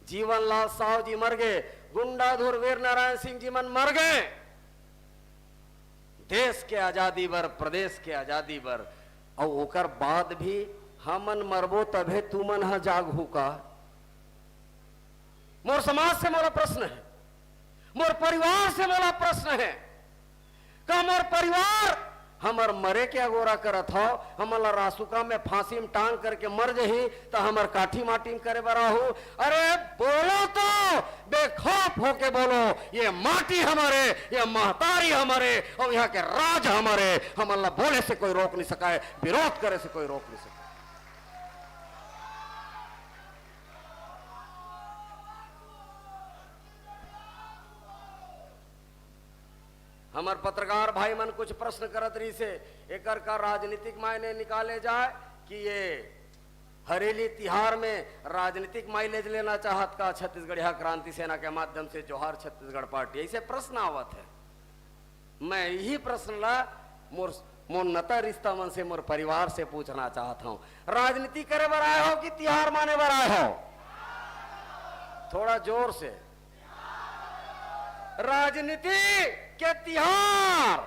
जीवनलाल साहू जी मर गए, गुंडाधुर वीर नारायण सिंह जी मन मर गए। देश के आजादी बर, प्रदेश के आजादी बर, और ओकर बाद भी हमन मरबो तभे तुमन ह जागहू का। मोर समाज से मोला प्रश्न है, मोर परिवार से मोला प्रश्न है, का मोर परिवार हमर मरे के अगोरा करत हो, हमला रासुका में फांसी में टांग करके मर जही तो हमर काठी माटी में करे बरा हो। अरे बोलो तो बेखौफ होके बोलो, ये माटी हमारे, ये महतारी हमारे, और यहाँ के राज हमारे, हमला बोले से कोई रोक नहीं सका है, विरोध करे से कोई रोक नहीं सका। हमार पत्रकार भाई मन कुछ प्रश्न करत रही से, एकर का राजनीतिक मायने निकाले जाए कि ये हरेली तिहार में राजनीतिक माइलेज लेना चाहत का छत्तीसगढ़िया क्रांति सेना के माध्यम से जोहार छत्तीसगढ़ पार्टी, ऐसे प्रश्न आवत है। मैं यही प्रश्न ला मोर नता रिश्ता मन से, मोर परिवार से पूछना चाहता हूं, राजनीति करे बर आए हो कि तिहार माने बर आए हो? थोड़ा जोर से। राजनीति के तिहार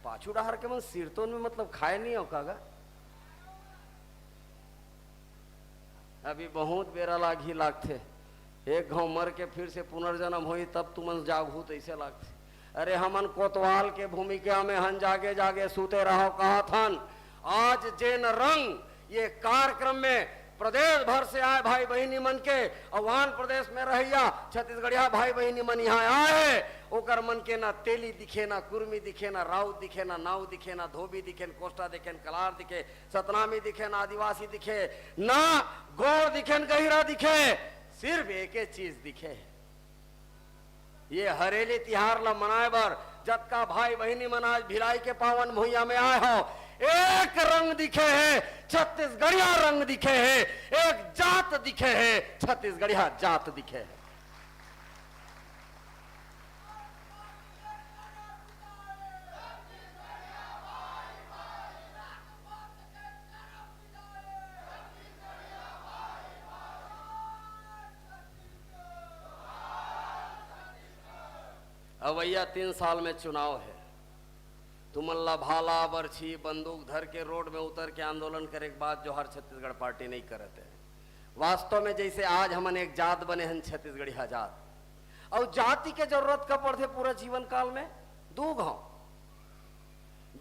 पाछू डहर के मन सिरतोन में मतलब खाए नहीं हो कागा? अभी बहुत बेरा लागी लागथे, एक घाव मर के फिर से पुनर्जन्म होई तब तुमन जागहू तो ऐसे लागथे। अरे हमन कोतवाल के भूमिका में हन जागे जागे सूते रहो कहा थन। आज जेन रंग ये कार्यक्रम में प्रदेश भर से आए भाई बहनी मन के, अवान प्रदेश में रहिया छत्तीसगढ़िया भाई बहनी मन यहाँ आए, ओकर मन के ना तेली दिखे, ना कुर्मी दिखे, ना राउत दिखे, ना नाव दिखे, ना धोबी दिखे, कोष्टा दिखे, कलार दिखे, सतनामी दिखे, ना आदिवासी दिखे, ना गौर दिखे, गहिरा दिखे, सिर्फ एक ही चीज दिखे। ये हरेली तिहार ला मनाए बर जतका भाई बहनी मन आज भिलाई के पावन भुइया में आए हो, एक रंग दिखे है, छत्तीसगढ़िया रंग दिखे है, एक जात दिखे है, छत्तीसगढ़िया जात दिखे है। अवैया 3 साल में चुनाव है, तुमल्ला भाला बर्छी बंदूक धर के रोड में उतर के आंदोलन करे के बाद जोहार छत्तीसगढ़ पार्टी नहीं करते। वास्तव में जैसे आज हमन एक जात बने हैं छत्तीसगढ़िया जात, और जाति के जरूरत कब पड़ते पूरा जीवन काल में? 2 घाव,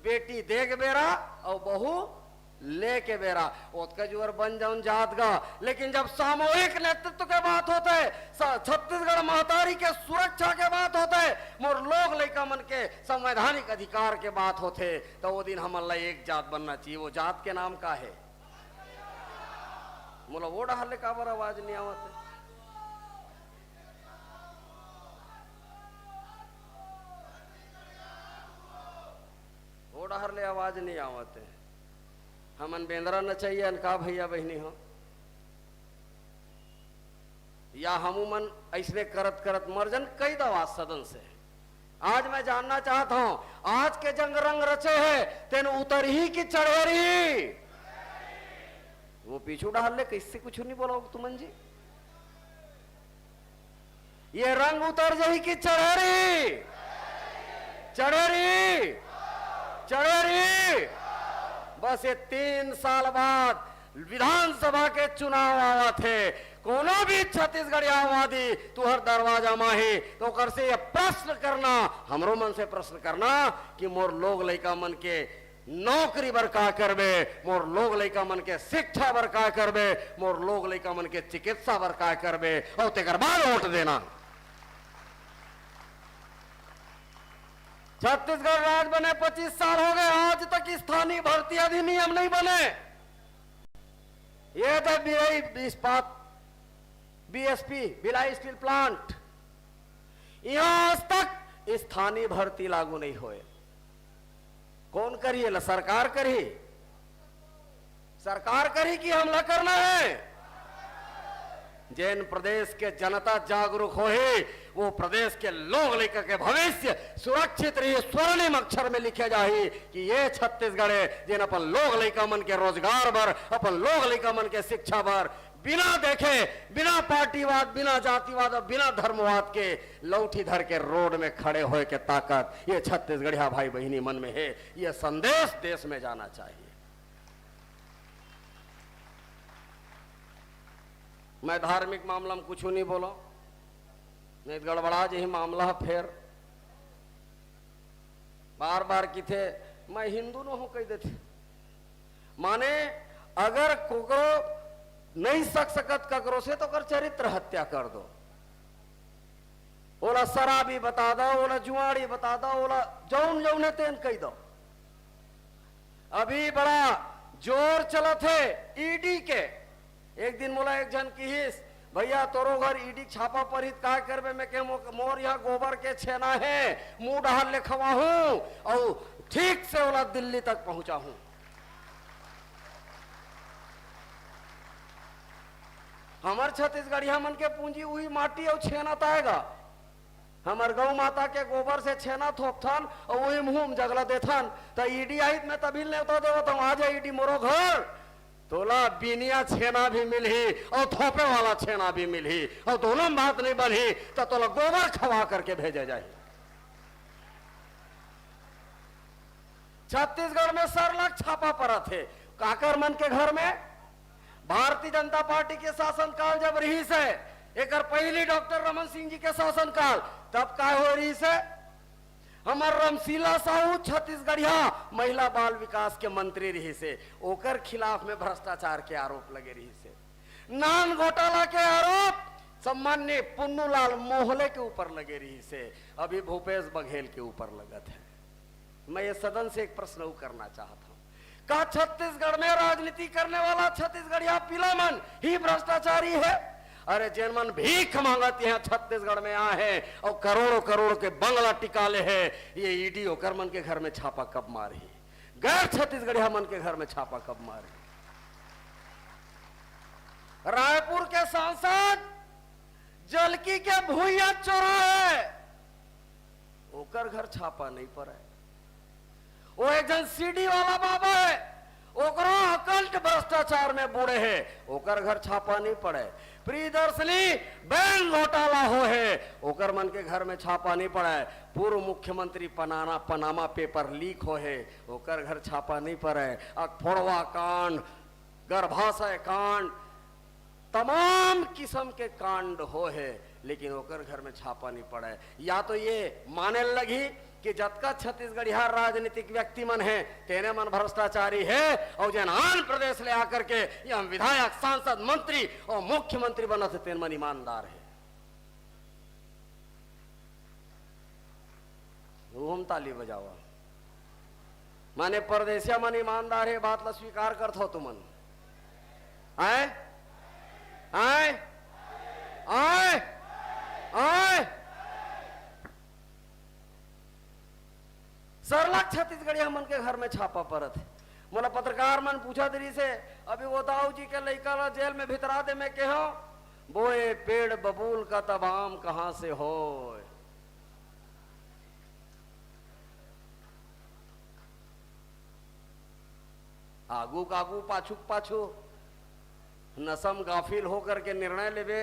बेटी दे के बेरा और बहू ले के बेरा, ओतका जुअर बन जाऊन जात गा। लेकिन जब सामूहिक नेतृत्व के बात होते है, छत्तीसगढ़ महतारी के सुरक्षा के बात होते, मोर लोग लइका मन के संवैधानिक अधिकार के बात होते, तो वो दिन हमन ला एक जात बनना चाहिए। वो जात के नाम का है? मोला वो डहर ले काबर आवाज नहीं आवत है? वो डहर ले आवाज नहीं आवत है। हमन बेंदरा न चाहिए अनका भैया बहनी हो, या हमूमन ऐसने करत करत मर्जन कई दवा सदन से। आज मैं जानना चाहता हूं, आज के जंग रंग रचे है तेन उतर ही की चढ़ेरी? वो पीछू डाल ले, किससे कुछ नहीं बोला तुमन जी? ये रंग उतर जाही की चढ़ेरी? चढ़ेरी चढ़ेरी। बस ये 3 साल बाद विधानसभा के चुनाव आवा थे, कोनो भी छत्तीसगढ़ियावादी तुहर दरवाजा माही तो कर से ये प्रश्न करना, हमरो मन से प्रश्न करना कि मोर लोग लइका मन के नौकरी बर का करबे, मोर लोग लइका मन के शिक्षा बर का करबे, मोर लोग लइका मन के चिकित्सा बर का करबे, और तेकर बाद वोट देना। छत्तीसगढ़ राज्य बने 25 साल हो गए, आज तक स्थानीय भर्ती अधिनियम नहीं बने। ये तो भिलाई इस्पात बीएसपी भिलाई स्टील प्लांट, यहां आज तक स्थानीय भर्ती लागू नहीं हुए। कौन करिए? सरकार करी, सरकार करी कि हमला करना है? जैन प्रदेश के जनता जागरूक हो ही वो प्रदेश के लोग लेकर के भविष्य सुरक्षित रही, स्वर्णिम अक्षर में लिखे जाही कि ये छत्तीसगढ़ है जिन अपन लोग लेकर मन के रोजगार पर, अपन लोग लेकर मन के शिक्षा पर बिना देखे, बिना पार्टीवाद, बिना जातिवाद और बिना धर्मवाद के लौठी धर के रोड में खड़े होए के ताकत ये छत्तीसगढ़िया भाई बहिनी मन में है। ये संदेश देश में जाना चाहिए। मैं धार्मिक मामला में कुछ नहीं बोला, नहीं गड़बड़ा जी मामला फिर बार बार की थे मैं हिंदू न हूं कह देते। माने अगर कोकरो नहीं सकत ककरो से तो कर चरित्र हत्या कर दो, ओला शराबी बता दो, ओला जुआड़ी बता दो, ओला जौन जौन तेन कह दो। अभी बड़ा जोर चलत है ईडी के। एक दिन मोला एक जन कहिस भैया तोरो घर ईडी छापा पर ही का करबे? मैं के मोर यहाँ गोबर के छेना है, मुंह डहर लिखवा हूं और ठीक से ओला दिल्ली तक पहुंचा हूं। हमार छत्तीसगढ़िया मन के पूंजी वही माटी और छेना ताएगा। हमार गौ माता के गोबर से छेना थोपथन और वही मुंह में जगला देथन। तो ईडी आई मैं तभी नेवता देवता हूं, आ जाए ईडी मोरो घर, तोला बिनिया छेना भी मिलही और थोपे वाला छेना भी मिलही और दोनों बात नहीं बनही तो तोला गोबर खवा करके भेजे जाए। छत्तीसगढ़ में सरलग छापा पड़ा थे काकर मन के घर में। भारतीय जनता पार्टी के शासनकाल जब रही से, एक पहली डॉक्टर रमन सिंह जी के शासनकाल, तब का हो रही से हमार रमशीला साहू छत्तीसगढ़िया महिला बाल विकास के मंत्री रही से, ओकर खिलाफ में भ्रष्टाचार के आरोप लगे रही से। नान घोटाला के आरोप सम्मान्य पुन्नूलाल मोहले के ऊपर लगे रही से, अभी भूपेश बघेल के ऊपर लगत है। मैं ये सदन से एक प्रश्न करना चाहता हूं, का छत्तीसगढ़ में राजनीति करने वाला छत्तीसगढ़िया पिला मन ही भ्रष्टाचारी है? अरे जैन मन भीख मांगत यहाँ छत्तीसगढ़ में आए हैं और करोड़ों करोड़ के बंगला टिकाले हैं, ये ईडी होकर मन के घर में छापा कब मारी? गैर छत्तीसगढ़िया मन के घर में छापा कब मारी? रायपुर के सांसद जलकी के भूइया चोरा है, ओकर घर छापा नहीं पड़ा। वो एक जन सीडी वाला बाबा है, ओकरो अकल्ट भ्रष्टाचार में बूढ़े है, ओकर घर छापा नहीं पड़े। प्रियदर्शनी बैंक घोटाला हो है, ओकर मन के घर में छापा नहीं पड़ा है। पूर्व मुख्यमंत्री पनामा पेपर लीक हो है, ओकर घर छापा नहीं पड़ा है। अखफोड़वा कांड, गर्भाशय कांड, तमाम किस्म के कांड हो है, लेकिन ओकर घर में छापा नहीं पड़ा है। या तो ये माने लगी कि जतका छत्तीसगढ़िया राजनीतिक व्यक्ति मन है तेने मन भ्रष्टाचारी है, और जन आंध्र प्रदेश ले आकर के ये हम विधायक, सांसद, मंत्री और मुख्यमंत्री बना थे तेन मन ईमानदार है। हम ताली बजावा माने परदेसिया मन ईमानदार है, बात ला स्वीकार करत हो तुमन? आए आए आए आए सरलग छत्तीसगढ़िया मन के घर में छापा पड़त है। मोला पत्रकार मन पूछा दरी से अभी वो दाऊ जी के लड़का ला जेल में भितरा दे, मैं कहो बोए पेड़ बबूल का तब आम कहां से हो। आगू कागू पाछू पाछू नसम गाफिल होकर के निर्णय लेवे।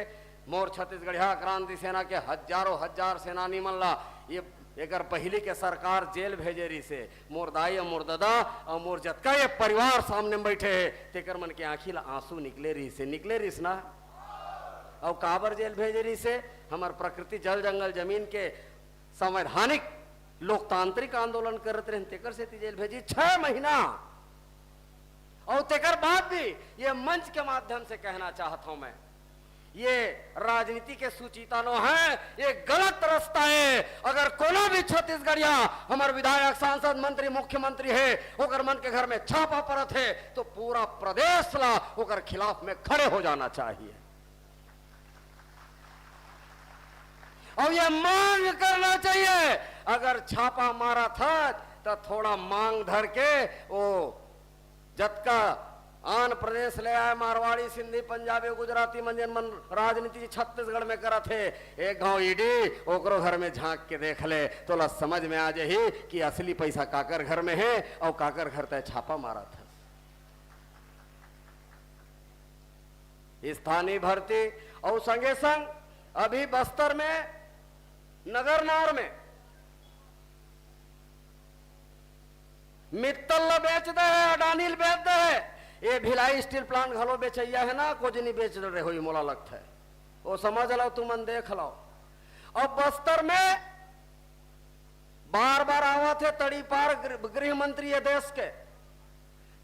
मोर छत्तीसगढ़िया क्रांति सेना के हजारों हजार सेनानी मन ला ये एकर पहली के सरकार जेल भेजे रही से, मोर दाई मोर दादा और मोर जतका ये परिवार सामने बैठे है तेकर मन के आंखी ला आंसू निकले रही ना। और काबर जेल भेजे रही से? हमार प्रकृति जल जंगल जमीन के संवैधानिक लोकतांत्रिक आंदोलन करते रहे, तेकर से जेल भेजी 6 महीना। और तेकर बाद भी ये मंच के माध्यम से कहना चाहता हूं मैं, ये राजनीति के सुचिता नो है, ये गलत रास्ता है। अगर कोनो भी छत्तीसगढ़िया हमार विधायक सांसद मंत्री मुख्यमंत्री है ओकर मन के घर में छापा पड़त है तो पूरा प्रदेश ला ओकर खिलाफ में खड़े हो जाना चाहिए और ये मांग करना चाहिए। अगर छापा मारा था तो थोड़ा मांग धर के वो जतका आंध्र प्रदेश ले आए मारवाड़ी सिंधी पंजाबी गुजराती मंजन मन राजनीति छत्तीसगढ़ में करा थे एक गांव ईडी ओकरो घर में झांक के देख ले तो ला समझ में आ जाही कि असली पैसा काकर घर में है और काकर घर तय छापा मारा था। स्थानीय भर्ती और संगे संग अभी बस्तर में नगरनार में मित्तल बेच दे है, अडानील बेच दे है, ये भिलाई स्टील प्लांट घलो बेचैया है ना, कुछ नहीं बेच रहे हो मोला लगता है वो समझ लो तुमन देख लो। अब बस्तर में बार बार आवा थे तड़ी पार गृह मंत्री ये देश के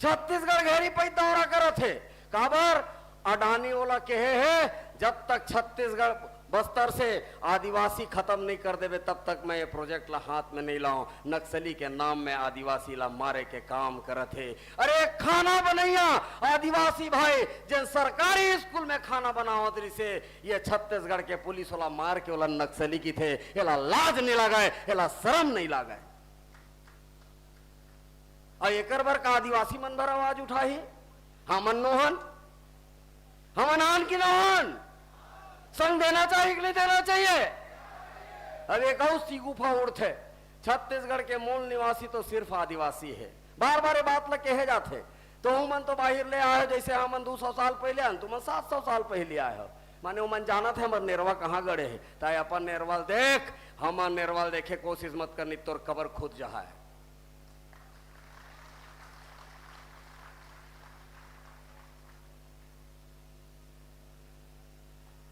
छत्तीसगढ़ घेरी पे दौरा करे थे काबर अडानी वाला कहे है जब तक छत्तीसगढ़ बस्तर से आदिवासी खत्म नहीं कर देवे तब तक मैं ये प्रोजेक्ट ला हाथ में नहीं लाऊं। नक्सली के नाम में आदिवासी ला मारे के काम करे थे। अरे खाना बनैया आदिवासी भाई जिन सरकारी स्कूल में खाना बनावत रही से ये छत्तीसगढ़ के पुलिस वाला मार के वाला नक्सली की थे। एला लाज नहीं लगाए, एला शर्म नहीं लगाए। और एक बार का आदिवासी मन भर आवाज उठाही हमन नोहन हमन आन की नोहन संग देना चाहिए कि नहीं देना चाहिए। अब एक सी गुफा उड़ते छत्तीसगढ़ के मूल निवासी तो सिर्फ आदिवासी है। बार बार ये बात लग कहे जाते तो मन तो बाहर ले आए जैसे हमन 200 साल पहले आए तुम 700 साल पहले आए हो माने मन जाना थे हमारे नेरवा कहाँ गड़े है ताकि अपन नेरवाल देख हमार नेरवाल देखे कोशिश मत करनी तोर कबर खुद जहा है।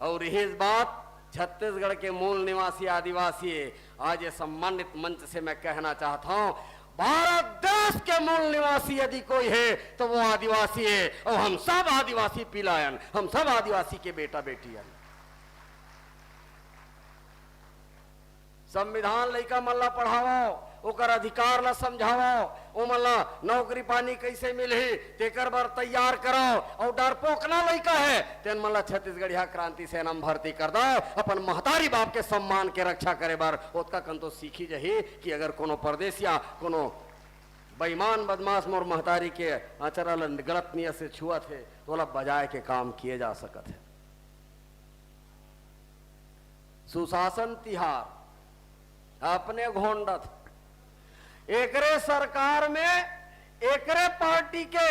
और यही बात छत्तीसगढ़ के मूल निवासी आदिवासी है। आज ये सम्मानित मंच से मैं कहना चाहता हूं भारत देश के मूल निवासी यदि कोई है तो वो आदिवासी है और हम सब आदिवासी पिलायन, हम सब आदिवासी के बेटा बेटियन। संविधान लइका मल्ला पढ़ाओ ओकर अधिकार ला समझाओ ओ मल्ला नौकरी पानी कैसे मिलही तेकर बार तैयार कराओ और डरपोक ना लइका है तेन मल्ला छत्तीसगढ़िया क्रांति सेना में भर्ती कर दो अपन महतारी बाप के सम्मान के रक्षा करे बार ओतका कन तो सीखी जही कि अगर कोनो परदेसिया कोनो बेईमान बदमाश मोर महतारी के आचरा गलत नियत से छुआ थे तो ला बजाय के काम किए जा सकत है। सुशासन तिहार अपने घोंडत एकरे सरकार में एकरे पार्टी के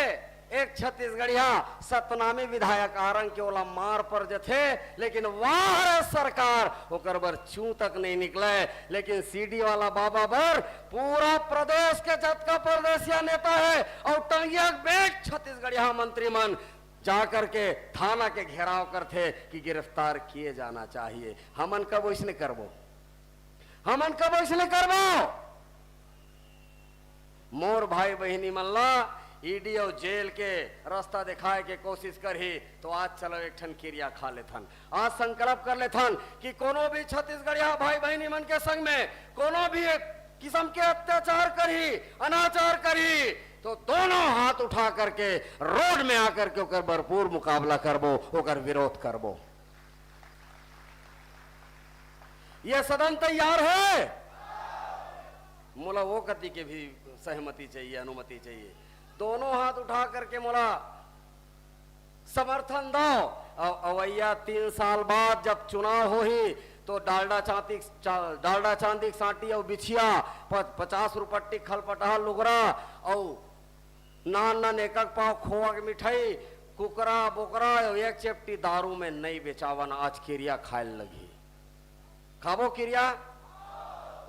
एक छत्तीसगढ़िया सतनामी विधायक आरंग के ओला मार पर जथे लेकिन वहां सरकार ओकर बर चू तक नहीं निकले लेकिन सीडी वाला बाबा बर पूरा प्रदेश के जतका प्रदेशिया नेता है और टंगिया बेट छत्तीसगढ़िया मंत्री मन जाकर के थाना के घेराव करते कि गिरफ्तार किए जाना चाहिए। हमन कब वैसने करबो, हमन कब वैसने करबो। मोर भाई बहनी मल्ला ईडी और जेल के रास्ता दिखाए के कोशिश करही तो आज चलो एक ठन क्रिया खा लेथन। आज संकल्प कर लेथन कि कोनो भी छत्तीसगढ़िया भाई बहनी मन के संग में कोनो भी किस्म के अत्याचार करही अनाचार करही तो दोनों हाथ उठा करके रोड में आकर के ओकर भरपूर मुकाबला करबो, ओकर विरोध करबो। ये सदन तैयार है। मोला वो कति के भी सहमति चाहिए, अनुमति चाहिए। दोनों हाथ उठा करके मोला समर्थन दो। अवैया 3 साल बाद जब चुनाव हो ही तो डालडा चांदी साटी और बिछिया 50 रुपट्टी खलपटहा लुगरा और नान एक पाव खोआ की मिठाई कुकरा बोकरा और एक चेप्टी दारू में नहीं बेचावन आज क्रिया खाए लगी। खाबो क्रिया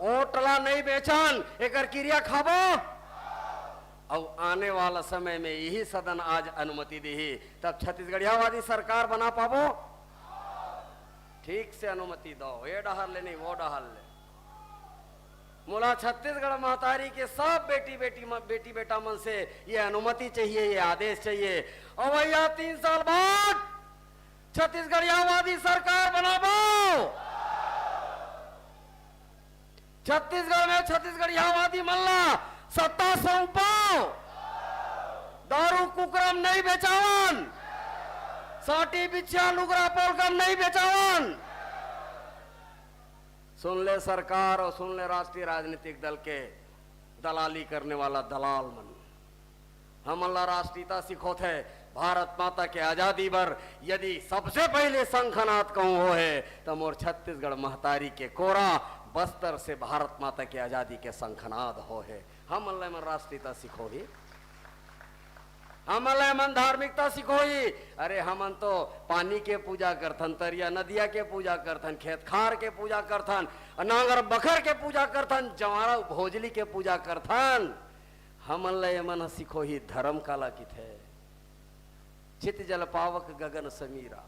ओटला नहीं बेचन एकर क्रिया खाबो। और आने वाला समय में यही सदन आज अनुमति दी तब छत्तीसगढ़ियावादी सरकार बना पाबो। ठीक से अनुमति दो, ये डहर ले नहीं वो डहर ले। मोला छत्तीसगढ़ महतारी के सब बेटी बेटा मन से ये अनुमति चाहिए, ये आदेश चाहिए। और भैया 3 साल बाद छत्तीसगढ़ियावादी सरकार बनाओ। छत्तीसगढ़ में छत्तीसगढ़ियावादी मल्ला सत्ता सौंपाओ। दारू कुकरम नहीं बेचावन, साटी बिछा लुगरा पोलकम नहीं बेचावन। सुन ले सरकार और सुन ले राष्ट्रीय राजनीतिक दल के दलाली करने वाला दलाल मन। हम अल्लाह राष्ट्रीयता सिखो थे भारत माता के आजादी पर यदि सबसे पहले शंखनाद कहूं हो है तो मोर छत्तीसगढ़ महतारी के कोरा बस्तर से भारत माता के आजादी के शंखनाद हो है। हम अल्लाह मन राष्ट्रीयता सिखो ही, हम अल्लाह मन धार्मिकता सिखो ही। अरे हमन तो पानी के पूजा करथन, तरिया नदिया के पूजा करथन, खेत खार के पूजा करथन, नांगर बखर के पूजा करथन, जवारा भोजली के पूजा करथन। हम अल्लाह मन सिखो ही धर्म काला की थे। चित जल पावक गगन समीरा,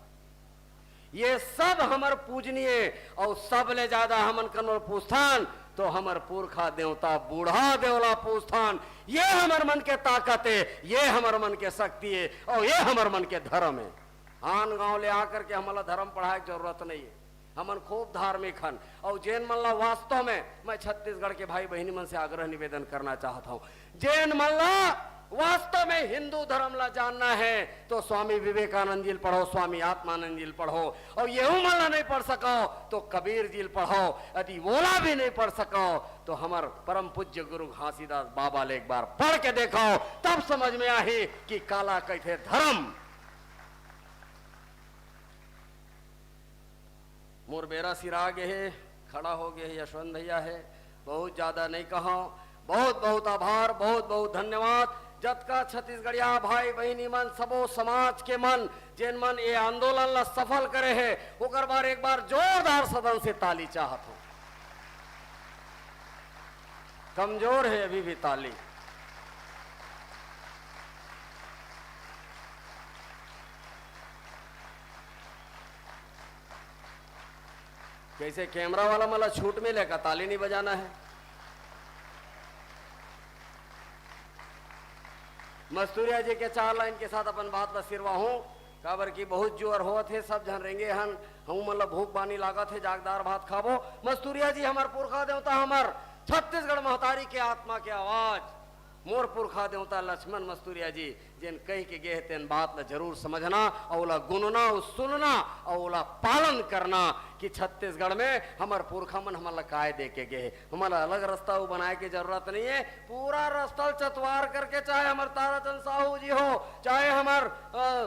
ये सब हमर पूजनीय और सब ले ज्यादा हमन कनोर पूछथान तो हमर पुरखा देवता बूढ़ा देवला पूछथान। ये हमर मन के ताकत है, ये हमर मन के शक्ति है और ये हमर मन के धर्म है। आन गांव ले आकर के हमला धर्म पढ़ाए की जरूरत नहीं है। हमन खूब धार्मिक हन और जैन मल्ला वास्तव में मैं छत्तीसगढ़ के भाई बहनी मन से आग्रह निवेदन करना चाहता हूं, जैन मल्ला वास्तव में हिंदू धर्म ला जानना है तो स्वामी विवेकानंद जी पढ़ो, स्वामी आत्मानंद जी पढ़ो, और येहू मल्ला नहीं पढ़ सको तो कबीर जी पढ़ो, यदि वोला भी नहीं पढ़ सको तो हमार परम पूज्य गुरु घासीदास बाबा ले एक बार पढ़ के देखो, तब समझ में आई कि काला कैसे धर्म। मोर बेरा सिरा गे है, खड़ा हो गए यशवंत भैया है, बहुत ज्यादा नहीं कहा। बहुत बहुत आभार, बहुत बहुत धन्यवाद। जतका छत्तीसगढ़िया भाई बहनी मन सबो समाज के मन जिन मन ये आंदोलन ला सफल करे है ओकर बार एक बार जोरदार सदन से ताली चाहत हूं। कमजोर है अभी भी ताली। कैसे कैमरा वाला मला छूट मिलेगा, ताली नहीं बजाना है। मस्तूरिया जी के 4 लाइन के साथ अपन बात बसिरवा हूँ काबर की बहुत जोर हो थे, सब जन रेंगे हन, हम मतलब भूख पानी लागत है, जागदार भात खाबो। मस्तूरिया जी हमार पुरखा देवता, हमार छत्तीसगढ़ महतारी के आत्मा के आवाज, मोर पुरखा देवता लक्ष्मण मस्तूरिया जी जिन कही के गे तेन बात ला जरूर समझना और गुनना सुनना और पालन करना कि छत्तीसगढ़ में हमार पुरखा मन हमारा काय दे के गए, हमारा अलग रास्ता बनाए की जरूरत नहीं है। पूरा रास्ता चतवार करके, चाहे हमार ताराचंद साहू जी हो, चाहे हमार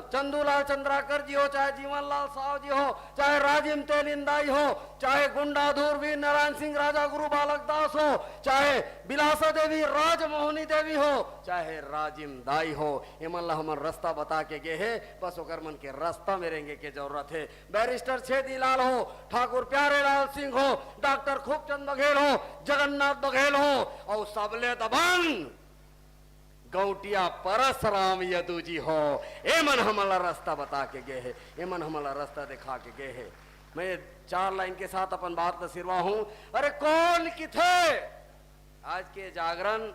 चंदूलाल चंद्राकर जी हो, चाहे जीवनलाल साहू जी हो, चाहे राजिम तेलिंदाई हो, चाहे गुंडाधूर वीर नारायण सिंह राजा गुरु बालक दास हो, चाहे बिलासा देवी राजमोहनी देवी हो, चाहे राजिम दाई हो, इमन ला हमार रास्ता बता के गए है। बस ओकर मन के रास्ता में रहेंगे के जरूरत है। बैरिस्टर छेदीलाल हो, ठाकुर प्यारेलाल सिंह हो, डॉक्टर खूबचंद बघेल हो, जगन्नाथ बघेल हो और सबले दबंग गौटिया परसराम यदु जी हो, एमन हमारा रास्ता बता के गए है, एमन हमारा रास्ता दिखा के गए है। मैं 4 लाइन के साथ अपन बात नसीरवा हूं। अरे कौन किथे आज के जागरण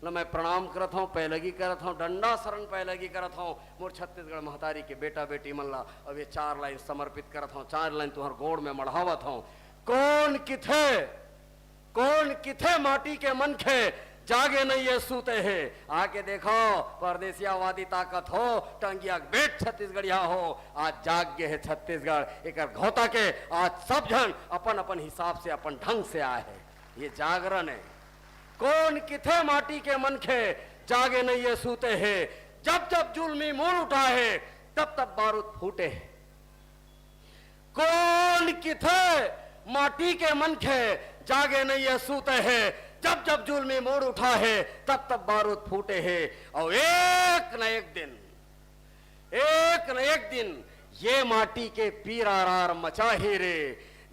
न मैं प्रणाम करत हूँ, पैलगी करत हूँ, डंडा शरण पैलगी करत हूँ मोर छत्तीसगढ़ महतारी के बेटा बेटी मन ला। अब ये 4 लाइन समर्पित करत हूँ, 4 लाइन तुहर गोड़ में मढ़ावत हूँ। कौन किथे माटी के मन खे जागे नहीं ये सूते है। आके देखो परदेसियावादी ताकत हो, टंगिया बेट छत्तीसगढ़िया हो, आज जाग गए है छत्तीसगढ़। एक घोता के आज सब जन अपन अपन हिसाब से अपन ढंग से आए है, ये जागरण है। कौन किथे माटी के मन खे जागे नहीं ये सूते है, जब जब जुल्मी मोड़ उठा है तब तब बारूद फूटे है। कौन किथे माटी के मन खे जागे नहीं ये सूते है, जब जब जुल्मी मोड़ उठा है तब तब बारूद फूटे है। और एक न एक दिन ये माटी के पीर आरार मचाही रे,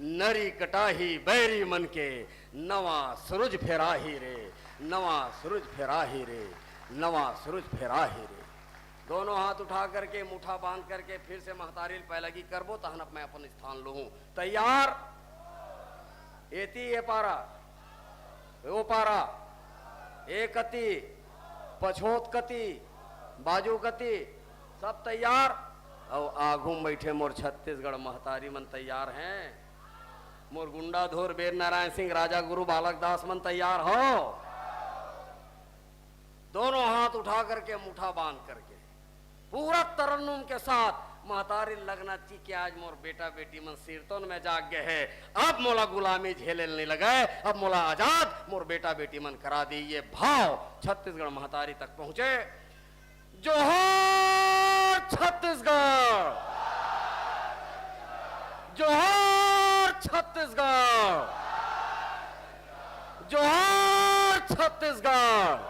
नरी कटाही बैरी मन के नवा सूरज फेराही रे, नवा सूरज फेराही रे, नवा सूरज फेराही रे। दोनों हाथ उठा करके मुठा बांध करके फिर से महतारिल पैलगी करबो तहन मैं अपन स्थान लूं। तैयार? एती ए पारा ओ पारा, एक कति पछोत कति बाजू कति, सब तैयार? और आगू में बैठे मोर छत्तीसगढ़ महतारी मन तैयार हैं। मोर गुंडा धोर बेर नारायण सिंह राजा गुरु बालक दास मन तैयार हो। दोनों हाथ उठा करके मुठा बांध करके पूरा तरन्नुम के साथ महतारी लगना ची कि आज मोर बेटा बेटी मन कीर्तन में जाग गए है। अब मोला गुलामी झेले नहीं लगे, अब मोला आजाद मोर बेटा बेटी मन करा दी। ये भाव छत्तीसगढ़ महतारी तक पहुंचे। जोहार छत्तीसगढ़, जोहार छत्तीसगढ़, जोहार छत्तीसगढ़।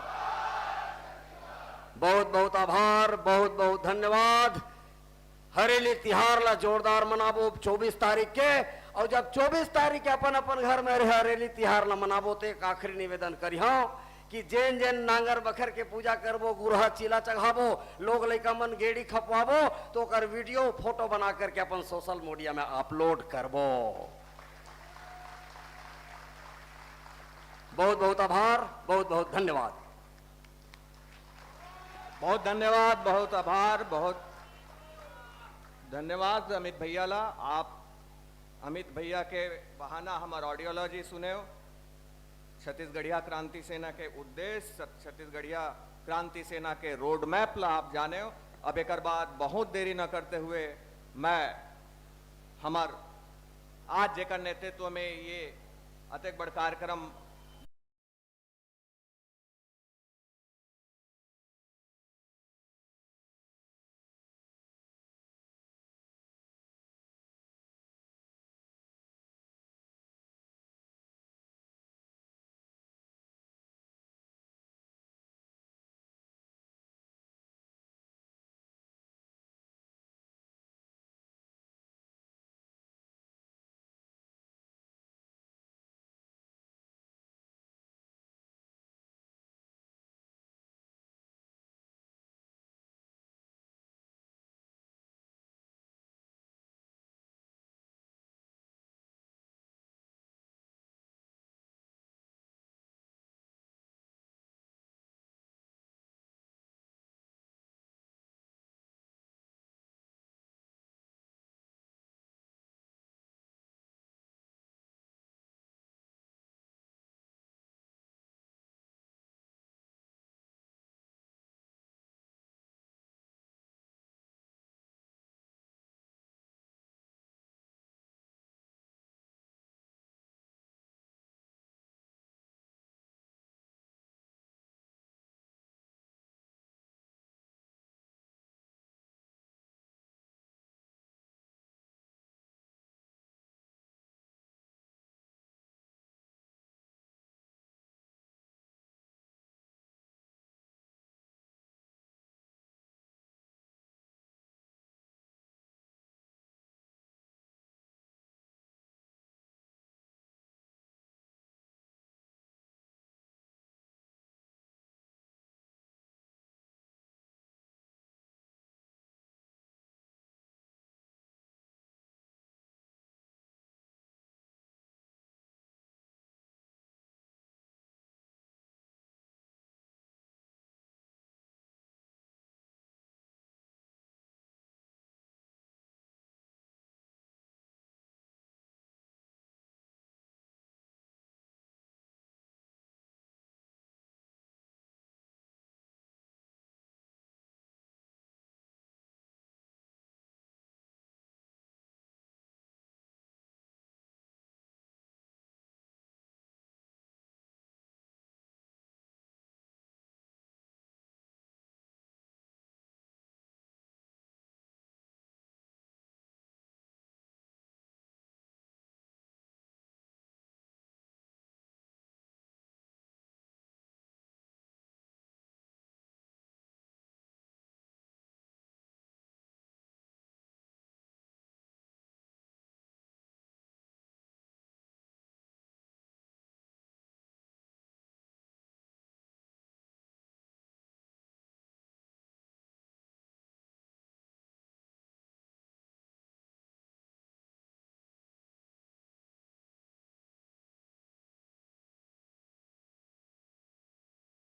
बहुत बहुत आभार, बहुत बहुत धन्यवाद। हरेली तिहार ला जोरदार मनाबो 24 तारीख के। और जब 24 तारीख के अपन अपन घर में रहे हरेली तिहार ला मनाबो तो एक आखिरी निवेदन करी हाँ कि जेन जेन नांगर बखर के पूजा करबो, गुरहा चिला चढ़ाबो, लोग लइका मन गेड़ी खपवाबो तो कर वीडियो फोटो बना करके अपन सोशल मीडिया में अपलोड करबो। बहुत बहुत आभार, बहुत बहुत धन्यवाद। बहुत धन्यवाद, बहुत आभार, बहुत धन्यवाद अमित भैया ला। आप अमित भैया के बहाना हमार ऑडियोलॉजी सुने हो। छत्तीसगढ़िया क्रांति सेना के उद्देश्य, छत्तीसगढ़िया क्रांति सेना के रोड मैप ला आप जाने हो। अब एक बाद बहुत देरी न करते हुए मैं हमार आज जेकर नेतृत्व में ये अतेक बड़ कार्यक्रम